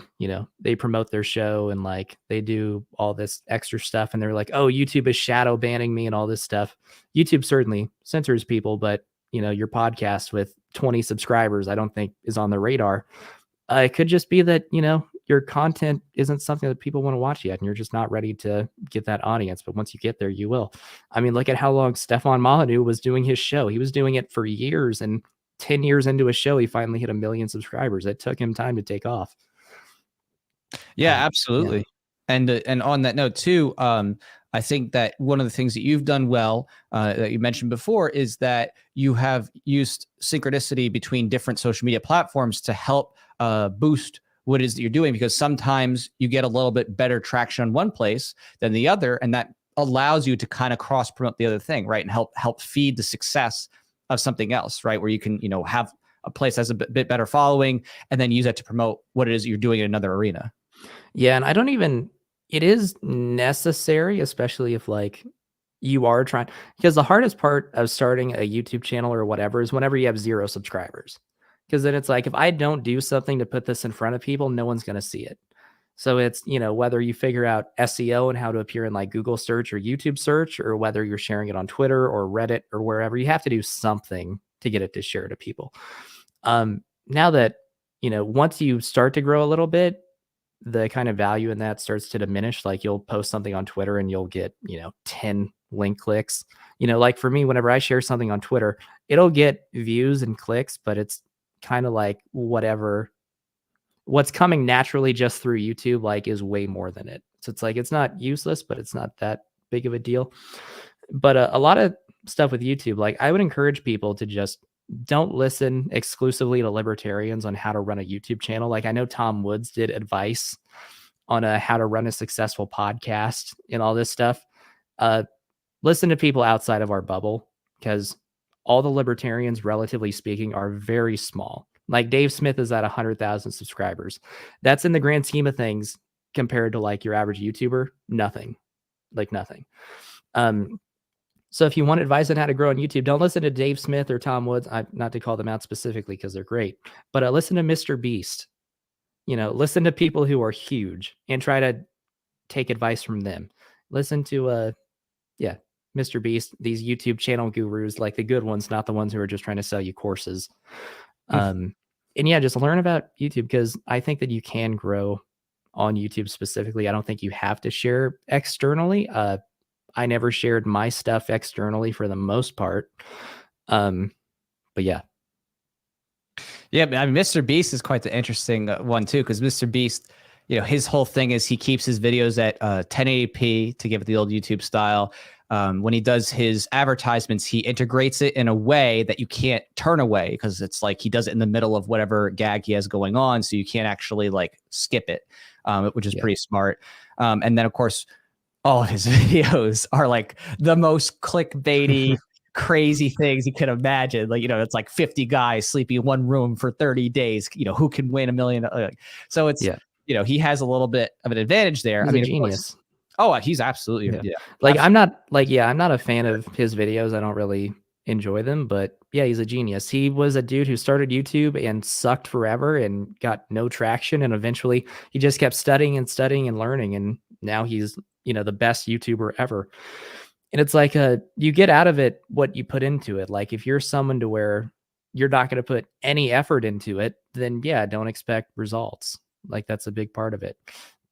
they promote their show and like they do all this extra stuff, and they're like, oh, YouTube is shadow banning me and all this stuff. YouTube certainly censors people, but your podcast with 20 subscribers, I don't think is on the radar. It could just be that, your content isn't something that people want to watch yet, and you're just not ready to get that audience. But once you get there, you will. I mean, look at how long Stefan Molyneux was doing his show. He was doing it for years, and 10 years into a show, he finally hit 1 million subscribers. It took him time to take off. Yeah, absolutely. Yeah. And on that note too, I think that one of the things that you've done well, that you mentioned before, is that you have used synchronicity between different social media platforms to help boost what it is that you're doing, because sometimes you get a little bit better traction on one place than the other, and that allows you to kind of cross promote the other thing, right? And help feed the success of something else, right? Where you can, have a place that's a bit better following, and then use that to promote what it is you're doing in another arena. Yeah. And it is necessary, especially if like you are trying, because the hardest part of starting a YouTube channel or whatever is whenever you have 0 subscribers. Because then it's like, if I don't do something to put this in front of people, no one's going to see it. So it's, whether you figure out SEO and how to appear in like Google search or YouTube search, or whether you're sharing it on Twitter or Reddit or wherever, you have to do something to get it to share to people. Now that, once you start to grow a little bit, the kind of value in that starts to diminish. Like, you'll post something on Twitter and you'll get, 10 link clicks. Like for me, whenever I share something on Twitter, it'll get views and clicks, but it's kind of like what's coming naturally just through YouTube, like, is way more than it. So it's like, it's not useless, but it's not that big of a deal. But a lot of stuff with YouTube, like, I would encourage people to just don't listen exclusively to libertarians on how to run a YouTube channel. Like, I know Tom Woods did advice on how to run a successful podcast and all this stuff. Listen to people outside of our bubble, because all the libertarians, relatively speaking, are very small. Like, Dave Smith is at 100,000 subscribers. That's, in the grand scheme of things, compared to like your average YouTuber, nothing. Like, nothing. So if you want advice on how to grow on YouTube, don't listen to Dave Smith or Tom Woods. Not to call them out specifically, because they're great, but listen to Mr. Beast. Listen to people who are huge and try to take advice from them. Listen to Mr. Beast, these YouTube channel gurus, like the good ones, not the ones who are just trying to sell you courses. And yeah, just learn about YouTube, because I think that you can grow on YouTube specifically. I don't think you have to share externally. I never shared my stuff externally for the most part. But yeah. Yeah, I mean, Mr. Beast is quite the interesting one too, because Mr. Beast, his whole thing is he keeps his videos at 1080p to give it the old YouTube style. When he does his advertisements, he integrates it in a way that you can't turn away, because it's like he does it in the middle of whatever gag he has going on, so you can't actually like skip it, which is pretty smart. And then, of course, all of his videos are like the most clickbaity, crazy things you can imagine. Like, it's like 50 guys sleeping in one room for 30 days. Who can win $1 million? So it's, he has a little bit of an advantage there. He's a genius. Oh, he's absolutely Yeah. yeah. Like I'm not a fan of his videos. I don't really enjoy them, but yeah, he's a genius. He was a dude who started YouTube and sucked forever and got no traction. And eventually he just kept studying and learning. And now he's, the best YouTuber ever. And it's like, you get out of it what you put into it. Like if you're someone to where you're not going to put any effort into it, then yeah, don't expect results. Like that's a big part of it.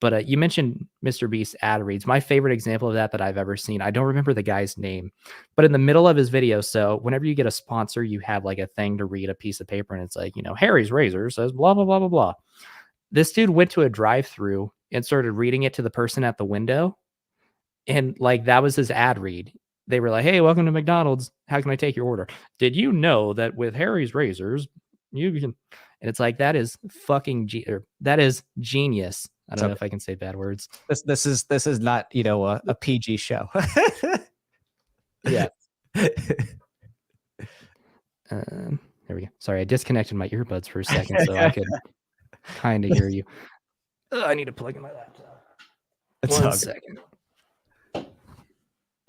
But you mentioned Mr. Beast ad reads. My favorite example of that I've ever seen. I don't remember the guy's name, but in the middle of his video, so whenever you get a sponsor, you have like a thing to read a piece of paper, and it's like, Harry's Razor says blah blah blah blah blah. This dude went to a drive-through and started reading it to the person at the window, and like that was his ad read. They were like, "Hey, welcome to McDonald's. How can I take your order? Did you know that with Harry's Razors, you can?" And it's like that is that is genius. I don't know if I can say bad words. This is not a PG show. Yeah. There we go. Sorry, I disconnected my earbuds for a second so I could kind of hear you. I need to plug in my laptop. One second.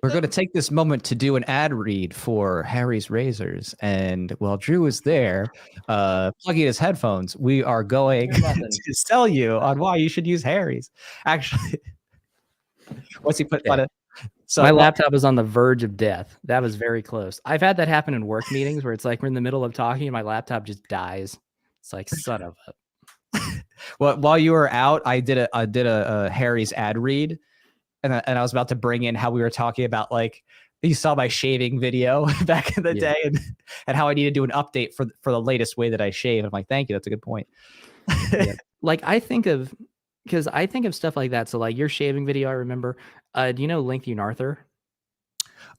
We're going to take this moment to do an ad read for Harry's Razors. And while Drew is there plugging his headphones, we are going to sell you on why you should use Harry's. Actually, what's he put on it? So my laptop is on the verge of death. That was very close. I've had that happen in work meetings where it's like we're in the middle of talking and my laptop just dies. It's like, son of a. Well, while you were out, I did a Harry's ad read. And I was about to bring in how we were talking about, like, you saw my shaving video back in the day and how I need to do an update for the latest way that I shave. I'm like, thank you. That's a good point. Like because I think of stuff like that. So like your shaving video, I remember, do you know Lengthy Arthur?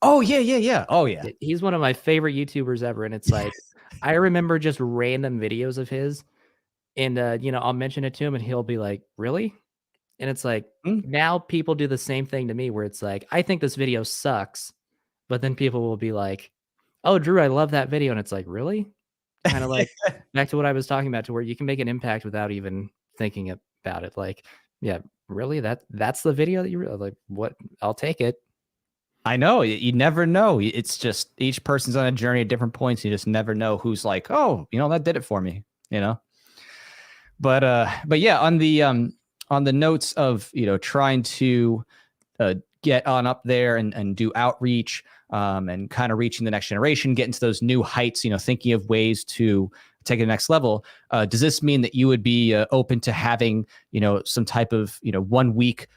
Oh yeah. Oh yeah. He's one of my favorite YouTubers ever. And it's like, I remember just random videos of his and, I'll mention it to him and he'll be like, really? And it's like, now people do the same thing to me where it's like, I think this video sucks, but then people will be like, oh, Drew, I love that video. And it's like, really? Kind of like back to what I was talking about, to where you can make an impact without even thinking about it. Like, yeah, really? That's the video that you really like? What? I'll take it. I know. You never know. It's just each person's on a journey at different points. You just never know who's like, oh, that did it for me, But yeah, on the notes of, trying to get on up there and do outreach and kind of reaching the next generation, get into those new heights, thinking of ways to take it to the next level. Does this mean that you would be open to having, some type of, 1 week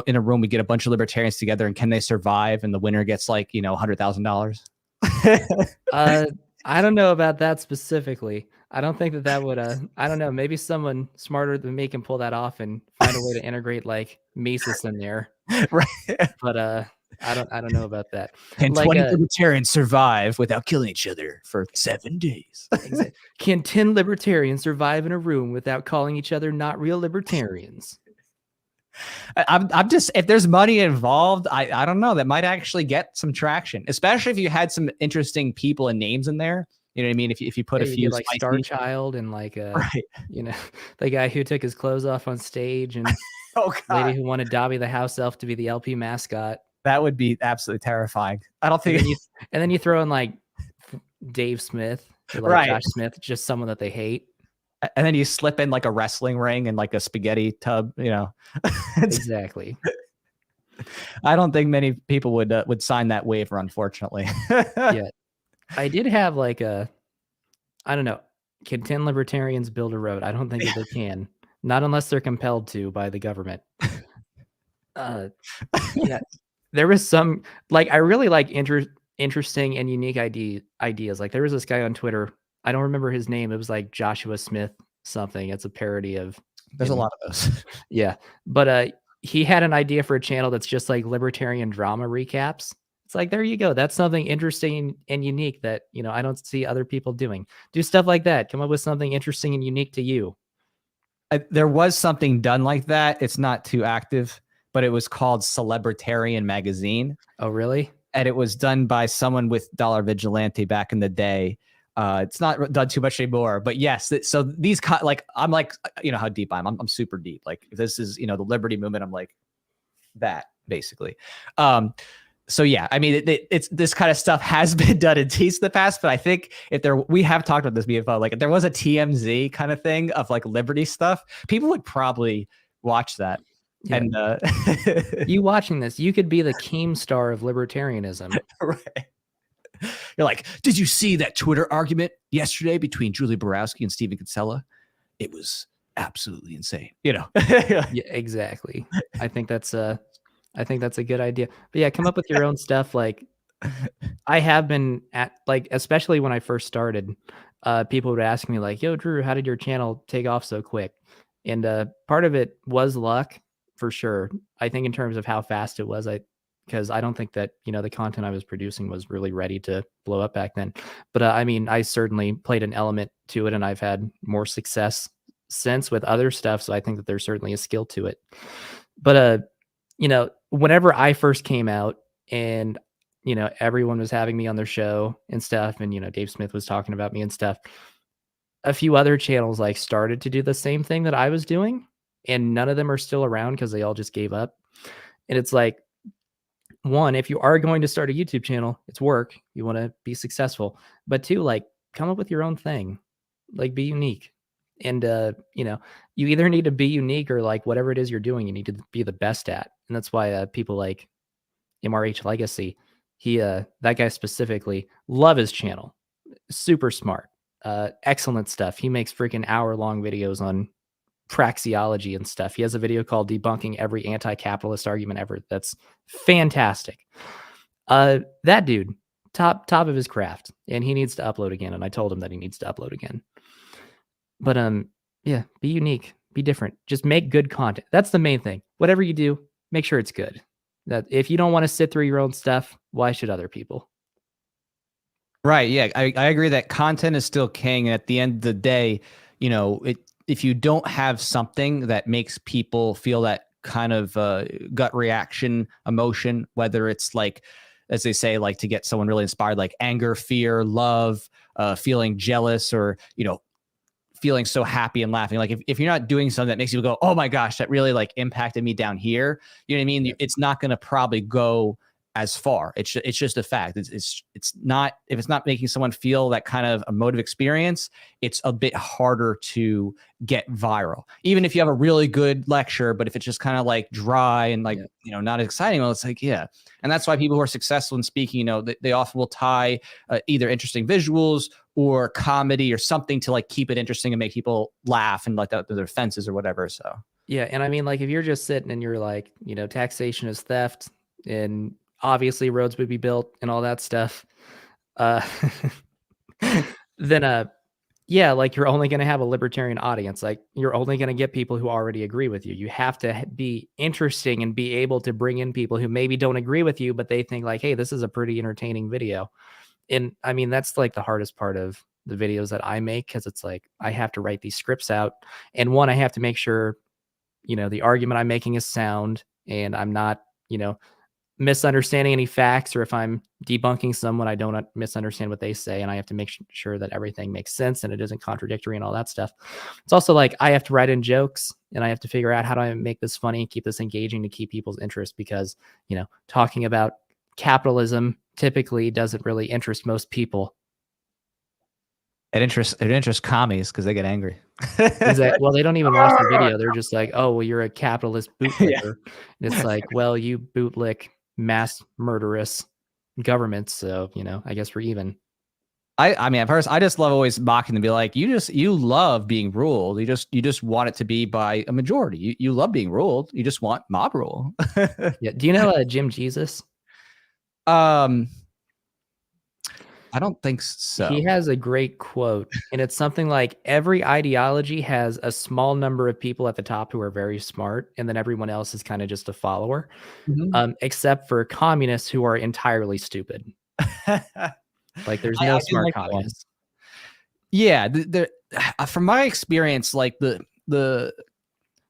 in a room, we get a bunch of libertarians together and can they survive? And the winner gets like, $100,000. I don't know about that specifically. I don't think that would, I don't know, maybe someone smarter than me can pull that off and find a way to integrate like Mises in there. Right. But I don't know about that. Can like, 20 libertarians survive without killing each other for 7 days? Can 10 libertarians survive in a room without calling each other not real libertarians? I'm just, if there's money involved, I don't know, that might actually get some traction, especially if you had some interesting people and names in there. You know what I mean? If you put a few like Star Child and like right. The guy who took his clothes off on stage and lady who wanted Dobby the house elf to be the LP mascot. That would be absolutely terrifying. I don't think. And then you throw in like Dave Smith, or like Josh Smith, just someone that they hate. And then you slip in like a wrestling ring and like a spaghetti tub, Exactly. I don't think many people would sign that waiver, unfortunately. Yeah. I did have like I don't know, can 10 libertarians build a road? I don't think that they can. Not unless they're compelled to by the government. Yeah. There was some, like, I really like interesting and unique ideas. Like there was this guy on Twitter. I don't remember his name. It was like Joshua Smith something. It's a parody of. There's a lot of those. Yeah. But he had an idea for a channel that's just like libertarian drama recaps. It's like, there you go. That's something interesting and unique that, I don't see other people doing. Do stuff like that. Come up with something interesting and unique to you. There was something done like that. It's not too active, but it was called Celebritarian Magazine. Oh, really? And it was done by someone with Dollar Vigilante back in the day. It's not done too much anymore, but yes. So these like, I'm like, how deep I'm super deep. Like if this is, the liberty movement, I'm like that. basically. So yeah, I mean, it's this kind of stuff has been done in tease in the past, but I think we have talked about this before, like if there was a TMZ kind of thing of like liberty stuff, people would probably watch that. Yeah. And you watching this, you could be the Keemstar of libertarianism. Right. You're like, did you see that Twitter argument yesterday between Julie Borowski and Stephen Kinsella? It was absolutely insane. Yeah, exactly. I think that's a good idea. But yeah, come up with your own stuff. Like I have been at, like, especially when I first started, people would ask me like, yo, Drew, how did your channel take off so quick? And part of it was luck for sure. I think in terms of how fast it was, because I don't think that, the content I was producing was really ready to blow up back then. But I mean, I certainly played an element to it, and I've had more success since with other stuff. So I think that there's certainly a skill to it. But whenever I first came out and, everyone was having me on their show and stuff, and, Dave Smith was talking about me and stuff, a few other channels like started to do the same thing that I was doing, and none of them are still around because they all just gave up. And it's like, one, if you are going to start a YouTube channel, it's work. You want to be successful. But two, like, come up with your own thing, like be unique. And, you either need to be unique or like whatever it is you're doing, you need to be the best at. And that's why people like MRH Legacy, that guy specifically, love his channel. Super smart. Excellent stuff. He makes freaking hour-long videos on praxeology and stuff. He has a video called Debunking Every Anti-Capitalist Argument Ever. That's fantastic. That dude, top of his craft, and he needs to upload again. And I told him that he needs to upload again. But yeah, be unique, be different. Just make good content. That's the main thing. Whatever you do, make sure it's good. That if you don't want to sit through your own stuff, why should other people? Right. Yeah, I agree that content is still king. And at the end of the day, if you don't have something that makes people feel that kind of gut reaction emotion, whether it's like, as they say, like to get someone really inspired, like anger, fear, love, feeling jealous, or, feeling so happy and laughing. Like if you're not doing something that makes you go, oh my gosh, that really like impacted me down here. You know what I mean? It's not going to probably go as far. It's just a fact. It's not, if it's not making someone feel that kind of emotive experience, it's a bit harder to get viral. Even if you have a really good lecture, but if it's just kind of like dry and like, not exciting, well, it's like, yeah. And that's why people who are successful in speaking, they often will tie either interesting visuals or comedy or something to like keep it interesting and make people laugh and like their fences or whatever. So yeah. And I mean, like if you're just sitting and you're like, taxation is theft, and obviously roads would be built and all that stuff, then yeah, like you're only going to have a libertarian audience. Like you're only going to get people who already agree with you. You have to be interesting and be able to bring in people who maybe don't agree with you, but they think like, hey, this is a pretty entertaining video. And I mean, that's like the hardest part of the videos that I make, because it's like I have to write these scripts out, and one, I have to make sure the argument I'm making is sound, and I'm not misunderstanding any facts, or if I'm debunking someone, I don't misunderstand what they say, and I have to make sure that everything makes sense and it isn't contradictory and all that stuff. It's also like I have to write in jokes, and I have to figure out how do I make this funny and keep this engaging to keep people's interest, because talking about capitalism typically doesn't really interest most people. It interests commies because they get angry. Well, they don't even watch the video. They're just like, oh, well, you're a capitalist bootlicker. Yeah. And it's like, well, you bootlick mass murderous governments, so I guess we're even. I mean, at first, I just love always mocking them, be like, you love being ruled. You just want it to be by a majority. You love being ruled. You just want mob rule. Yeah. Do you know Jim Jesus? I don't think so. He has a great quote, and it's something like, every ideology has a small number of people at the top who are very smart, and then everyone else is kind of just a follower, except for communists who are entirely stupid. Like there's no smart communists. Yeah. From my experience, like the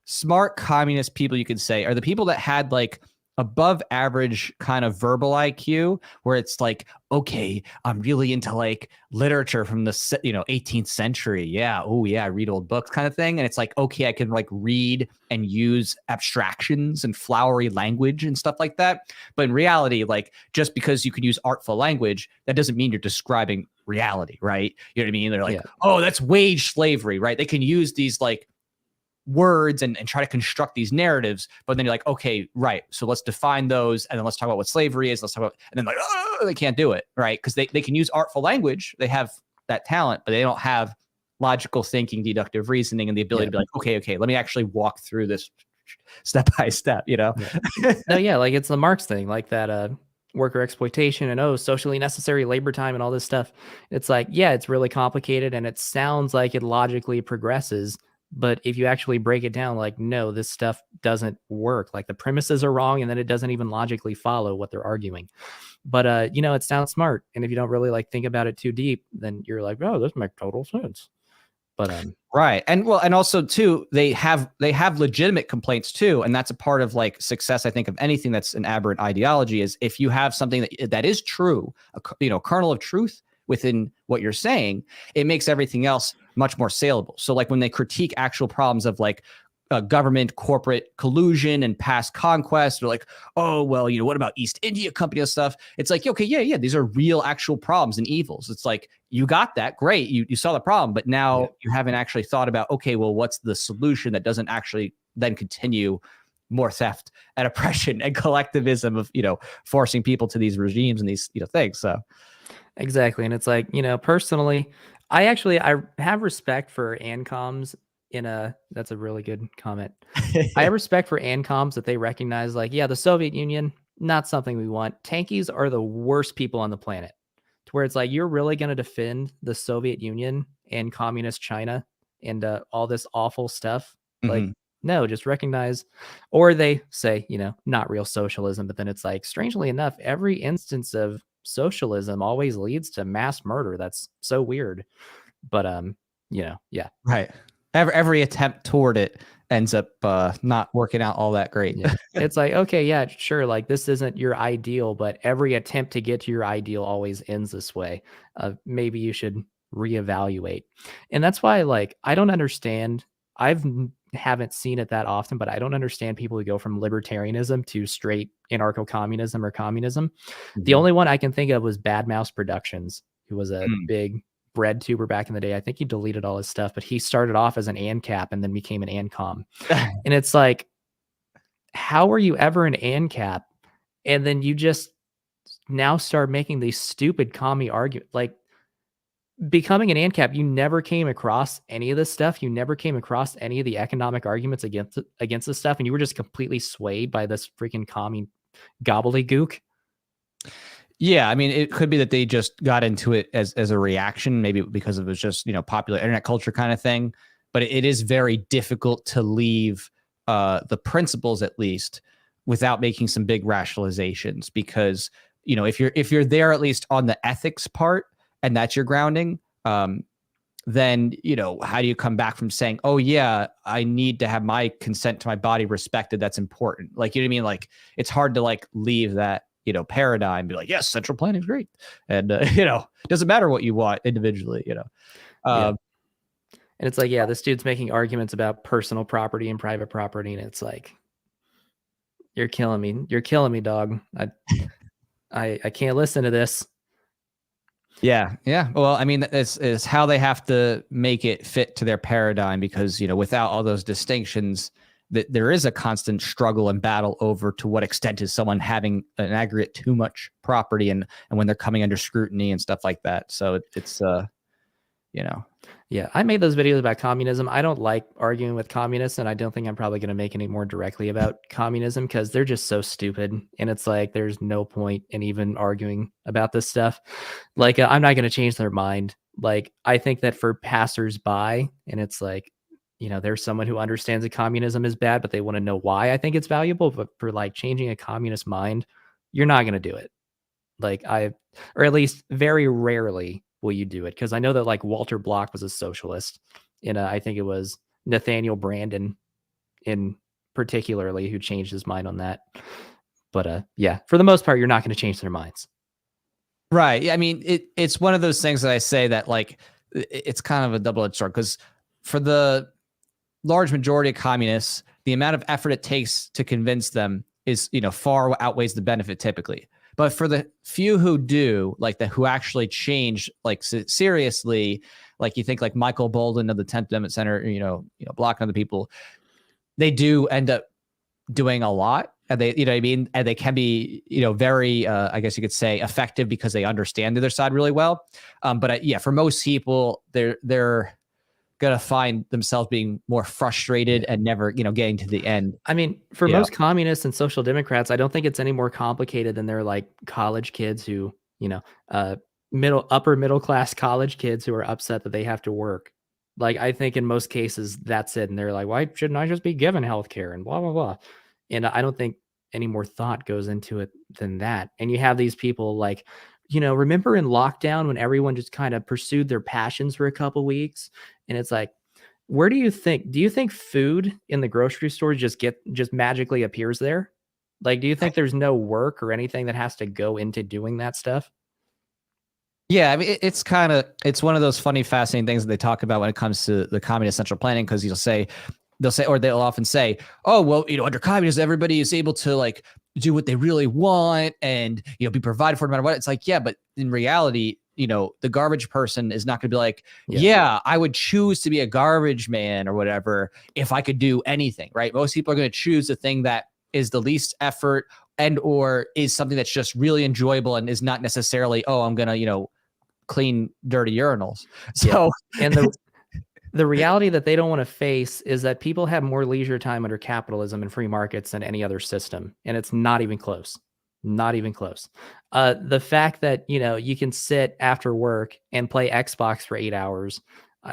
smart communist people, you could say, are the people that had like above average kind of verbal IQ, where it's like, okay, I'm really into like literature from the 18th century. Yeah, oh yeah, I read old books kind of thing. And it's like, okay, I can like read and use abstractions and flowery language and stuff like that. But in reality, like just because you can use artful language, that doesn't mean you're describing reality, right? You know what I mean? They're like, oh, that's wage slavery, right? They can use these like words and try to construct these narratives, but then you're like, okay, right, so let's define those, and then let's talk about what slavery is, let's talk about, and then like, oh, they can't do it, right? Because they can use artful language, they have that talent, but they don't have logical thinking, deductive reasoning, and the ability to be like, okay, let me actually walk through this step by step, No, yeah, like it's the Marx thing, like that worker exploitation and socially necessary labor time and all this stuff. It's like, yeah, it's really complicated and it sounds like it logically progresses. But if you actually break it down, like, no, this stuff doesn't work. Like the premises are wrong, and then it doesn't even logically follow what they're arguing. But it sounds smart. And if you don't really like think about it too deep, then you're like, oh, this makes total sense. But right. And also too, they have legitimate complaints too. And that's a part of like success, I think, of anything that's an aberrant ideology, is if you have something that is true, a kernel of truth within what you're saying, it makes everything else much more saleable. So like when they critique actual problems of like government corporate collusion and past conquest, they're like, oh, well, what about East India Company and stuff? It's like, okay, yeah, these are real actual problems and evils. It's like, you got that, great, you saw the problem, but now you haven't actually thought about, okay, well, what's the solution that doesn't actually then continue more theft and oppression and collectivism of forcing people to these regimes and these things. So exactly. And it's like, personally, I have respect for ANCOMs that's a really good comment. I have respect for ANCOMs that they recognize, like, yeah, the Soviet Union, not something we want. Tankies are the worst people on the planet, to where it's like, you're really going to defend the Soviet Union and communist China and all this awful stuff. Like, no, just recognize, or they say, not real socialism. But then it's like, strangely enough, every instance of socialism always leads to mass murder. That's so weird. But yeah, right. Every attempt toward it ends up not working out all that great. Yeah. It's like, okay, yeah, sure, like this isn't your ideal, but every attempt to get to your ideal always ends this way. Maybe you should reevaluate. And that's why, like, I don't understand. Haven't seen it that often, but I don't understand people who go from libertarianism to straight anarcho-communism or communism. The only one I can think of was Bad Mouse Productions, who was a big bread tuber back in the day. I think he deleted all his stuff, but he started off as an ANCAP and then became an ANCOM. And it's like, how were you ever an ANCAP? And then you just now start making these stupid commie arguments. Like, becoming an ANCAP, you never came across any of this stuff. You never came across any of the economic arguments against this stuff. And you were just completely swayed by this freaking commie gobbledygook. Yeah, I mean, it could be that they just got into it as a reaction, maybe because it was just, popular internet culture kind of thing. But it is very difficult to leave the principles, at least, without making some big rationalizations. Because, if you're there at least on the ethics part and that's your grounding, then, how do you come back from saying, oh, yeah, I need to have my consent to my body respected? That's important. Like, you know what I mean? Like, it's hard to like leave that paradigm, be like, yes, central planning is great, and it doesn't matter what you want individually, And it's like, yeah, this dude's making arguments about personal property and private property, and it's like, you're killing me, dog. I can't listen to this. Yeah. Well, I mean, it's how they have to make it fit to their paradigm, because without all those distinctions, that there is a constant struggle and battle over to what extent is someone having an aggregate too much property, and when they're coming under scrutiny and stuff like that. So it's Yeah, I made those videos about communism. I don't like arguing with communists, and I don't think I'm probably going to make any more directly about communism, because they're just so stupid. And it's like, there's no point in even arguing about this stuff. Like, I'm not going to change their mind. Like, I think that for passersby, and it's like, there's someone who understands that communism is bad, but they want to know why I think it's valuable. But for like changing a communist mind, you're not going to do it. Like, or at least very rarely will you do it. Because I know that like Walter Block was a socialist, and I think it was Nathaniel Brandon in particularly who changed his mind on that. But yeah, for the most part, you're not going to change their minds. Right. I mean, it's one of those things that I say that like it's kind of a double-edged sword, because for the large majority of communists, the amount of effort it takes to convince them is, far outweighs the benefit typically. But for the few who do, like who actually change, like seriously, like you think like Michael Bolden of the 10th Amendment Center, blocking other people, they do end up doing a lot. And they, what I mean? And they can be, very, I guess you could say, effective because they understand the other side really well. But yeah, for most people, they're going to find themselves being more frustrated and never, getting to the end. I mean, for most communists and social democrats, I don't think it's any more complicated than they're like college kids who, upper middle class college kids who are upset that they have to work. Like, I think in most cases that's it. And they're like, why shouldn't I just be given healthcare and blah, blah, blah. And I don't think any more thought goes into it than that. And you have these people like, remember in lockdown when everyone just kind of pursued their passions for a couple weeks? And it's like, do you think food in the grocery store just magically appears there? Like, do you think there's no work or anything that has to go into doing that stuff? Yeah, I mean, it's one of those funny, fascinating things that they talk about when it comes to the communist central planning, because they'll often say, oh, well, under communism, everybody is able to like do what they really want and, be provided for no matter what. It's like, yeah, but in reality, the garbage person is not going to be like, yeah, I would choose to be a garbage man or whatever if I could do anything, right? Most people are going to choose the thing that is the least effort and or is something that's just really enjoyable and is not necessarily, oh, I'm going to, clean dirty urinals. So, and the reality that they don't want to face is that people have more leisure time under capitalism and free markets than any other system. And it's not even close. Not even close. The fact that, you can sit after work and play Xbox for 8 hours,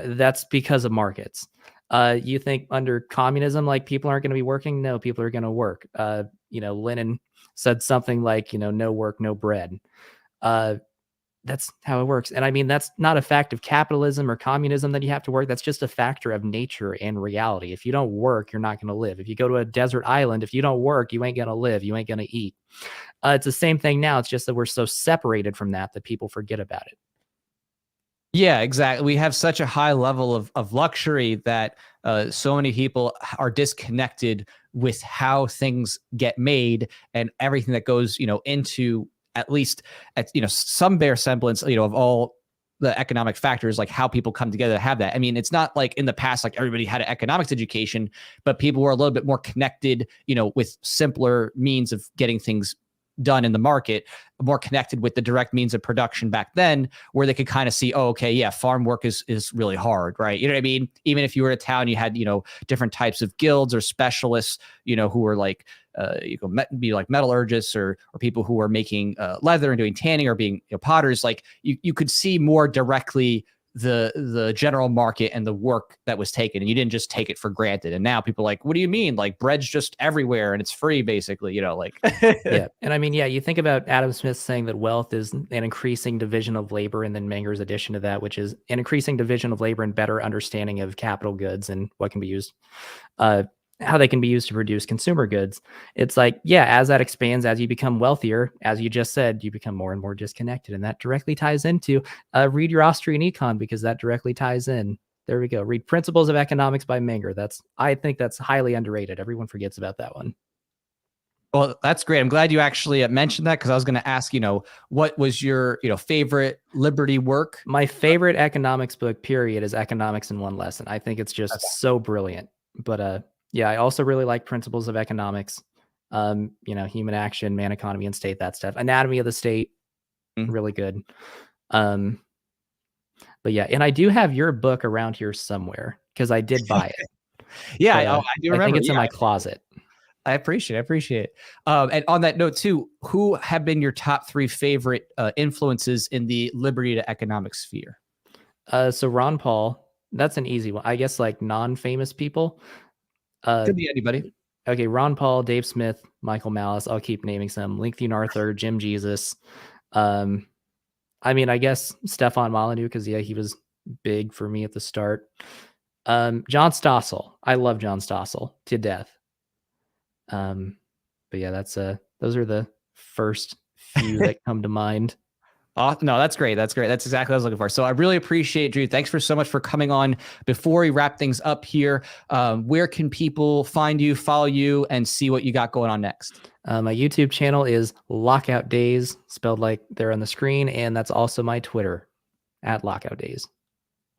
that's because of markets. You think under communism, like people aren't going to be working? No, people are going to work. Lenin said something like, no work, no bread. That's how it works. And I mean, that's not a fact of capitalism or communism that you have to work. That's just a factor of nature and reality. If you don't work, you're not going to live. If you go to a desert island, if you don't work, you ain't going to live. You ain't going to eat. It's the same thing now. It's just that we're so separated from that people forget about it. Yeah, exactly. We have such a high level of luxury that so many people are disconnected with how things get made and everything that goes, into at least some bare semblance, of all the economic factors, like how people come together to have that. I mean, it's not like in the past, like everybody had an economics education, but people were a little bit more connected, with simpler means of getting things done in the market, more connected with the direct means of production back then, where they could kind of see, oh, okay, yeah, farm work is really hard, right? You know what I mean? Even if you were in a town, you had, different types of guilds or specialists, who were like, you could be like metallurgists or people who are making leather and doing tanning or being potters. Like you could see more directly the general market and the work that was taken, and you didn't just take it for granted. And now people are like, what do you mean? Like bread's just everywhere and it's free, basically, like. Yeah. And I mean, yeah, you think about Adam Smith saying that wealth is an increasing division of labor, and then Menger's addition to that, which is an increasing division of labor and better understanding of capital goods and what can be used, how they can be used to produce consumer goods. It's like, yeah, as that expands, as you become wealthier, as you just said, you become more and more disconnected. And that directly ties into read your Austrian econ, because that directly ties in. There we go. Read Principles of Economics by Menger. I think that's highly underrated. Everyone forgets about that one. Well, that's great. I'm glad you actually mentioned that, because I was going to ask, what was your, favorite liberty work? My favorite economics book, period, is Economics in One Lesson. I think it's just so brilliant. But yeah, I also really like Principles of Economics, Human Action, Man, Economy, and State, that stuff. Anatomy of the State, really good. But yeah, and I do have your book around here somewhere, because I did buy it. Yeah, I do remember. I think it's in my closet. I appreciate it. And on that note too, who have been your top 3 favorite influences in the liberty to economics sphere? So Ron Paul, that's an easy one. I guess like non-famous people. Could be anybody. Okay, Ron Paul, Dave Smith, Michael Malice. I'll keep naming some. Lincoln Arthur, Jim Jesus. I mean, I guess Stefan Molyneux, because yeah, he was big for me at the start. John Stossel. I love John Stossel to death. But yeah, that's Those are the first few that come to mind. No, that's great. That's great. That's exactly what I was looking for. So I really appreciate Drew. Thanks for so much for coming on. Before we wrap things up here, where can people find you, follow you, and see what you got going on next? My YouTube channel is lockoutdays, spelled like they're on the screen, and that's also my Twitter @lockoutdays.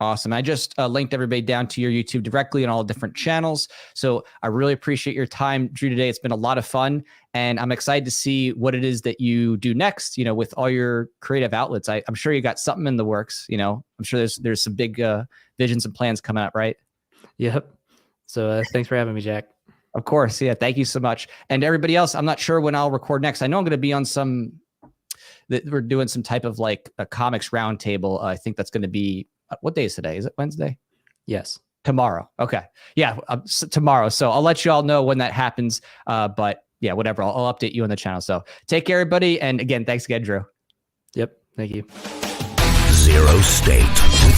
Awesome. I just linked everybody down to your YouTube directly on all different channels. So I really appreciate your time, Drew, today. It's been a lot of fun, and I'm excited to see what it is that you do next, with all your creative outlets. I'm sure you got something in the works, I'm sure there's some big visions and plans coming up, right? Yep. So thanks for having me, Jack. Of course. Yeah. Thank you so much. And everybody else, I'm not sure when I'll record next. I know I'm going to be on we're doing some type of like a comics roundtable. I think that's going to be, what day is today? Is it Wednesday? Yes. Tomorrow. Okay. Yeah. Tomorrow. So I'll let you all know when that happens. But yeah, whatever. I'll update you on the channel. So take care, everybody. And again, thanks again, Drew. Yep. Thank you. ZeroState with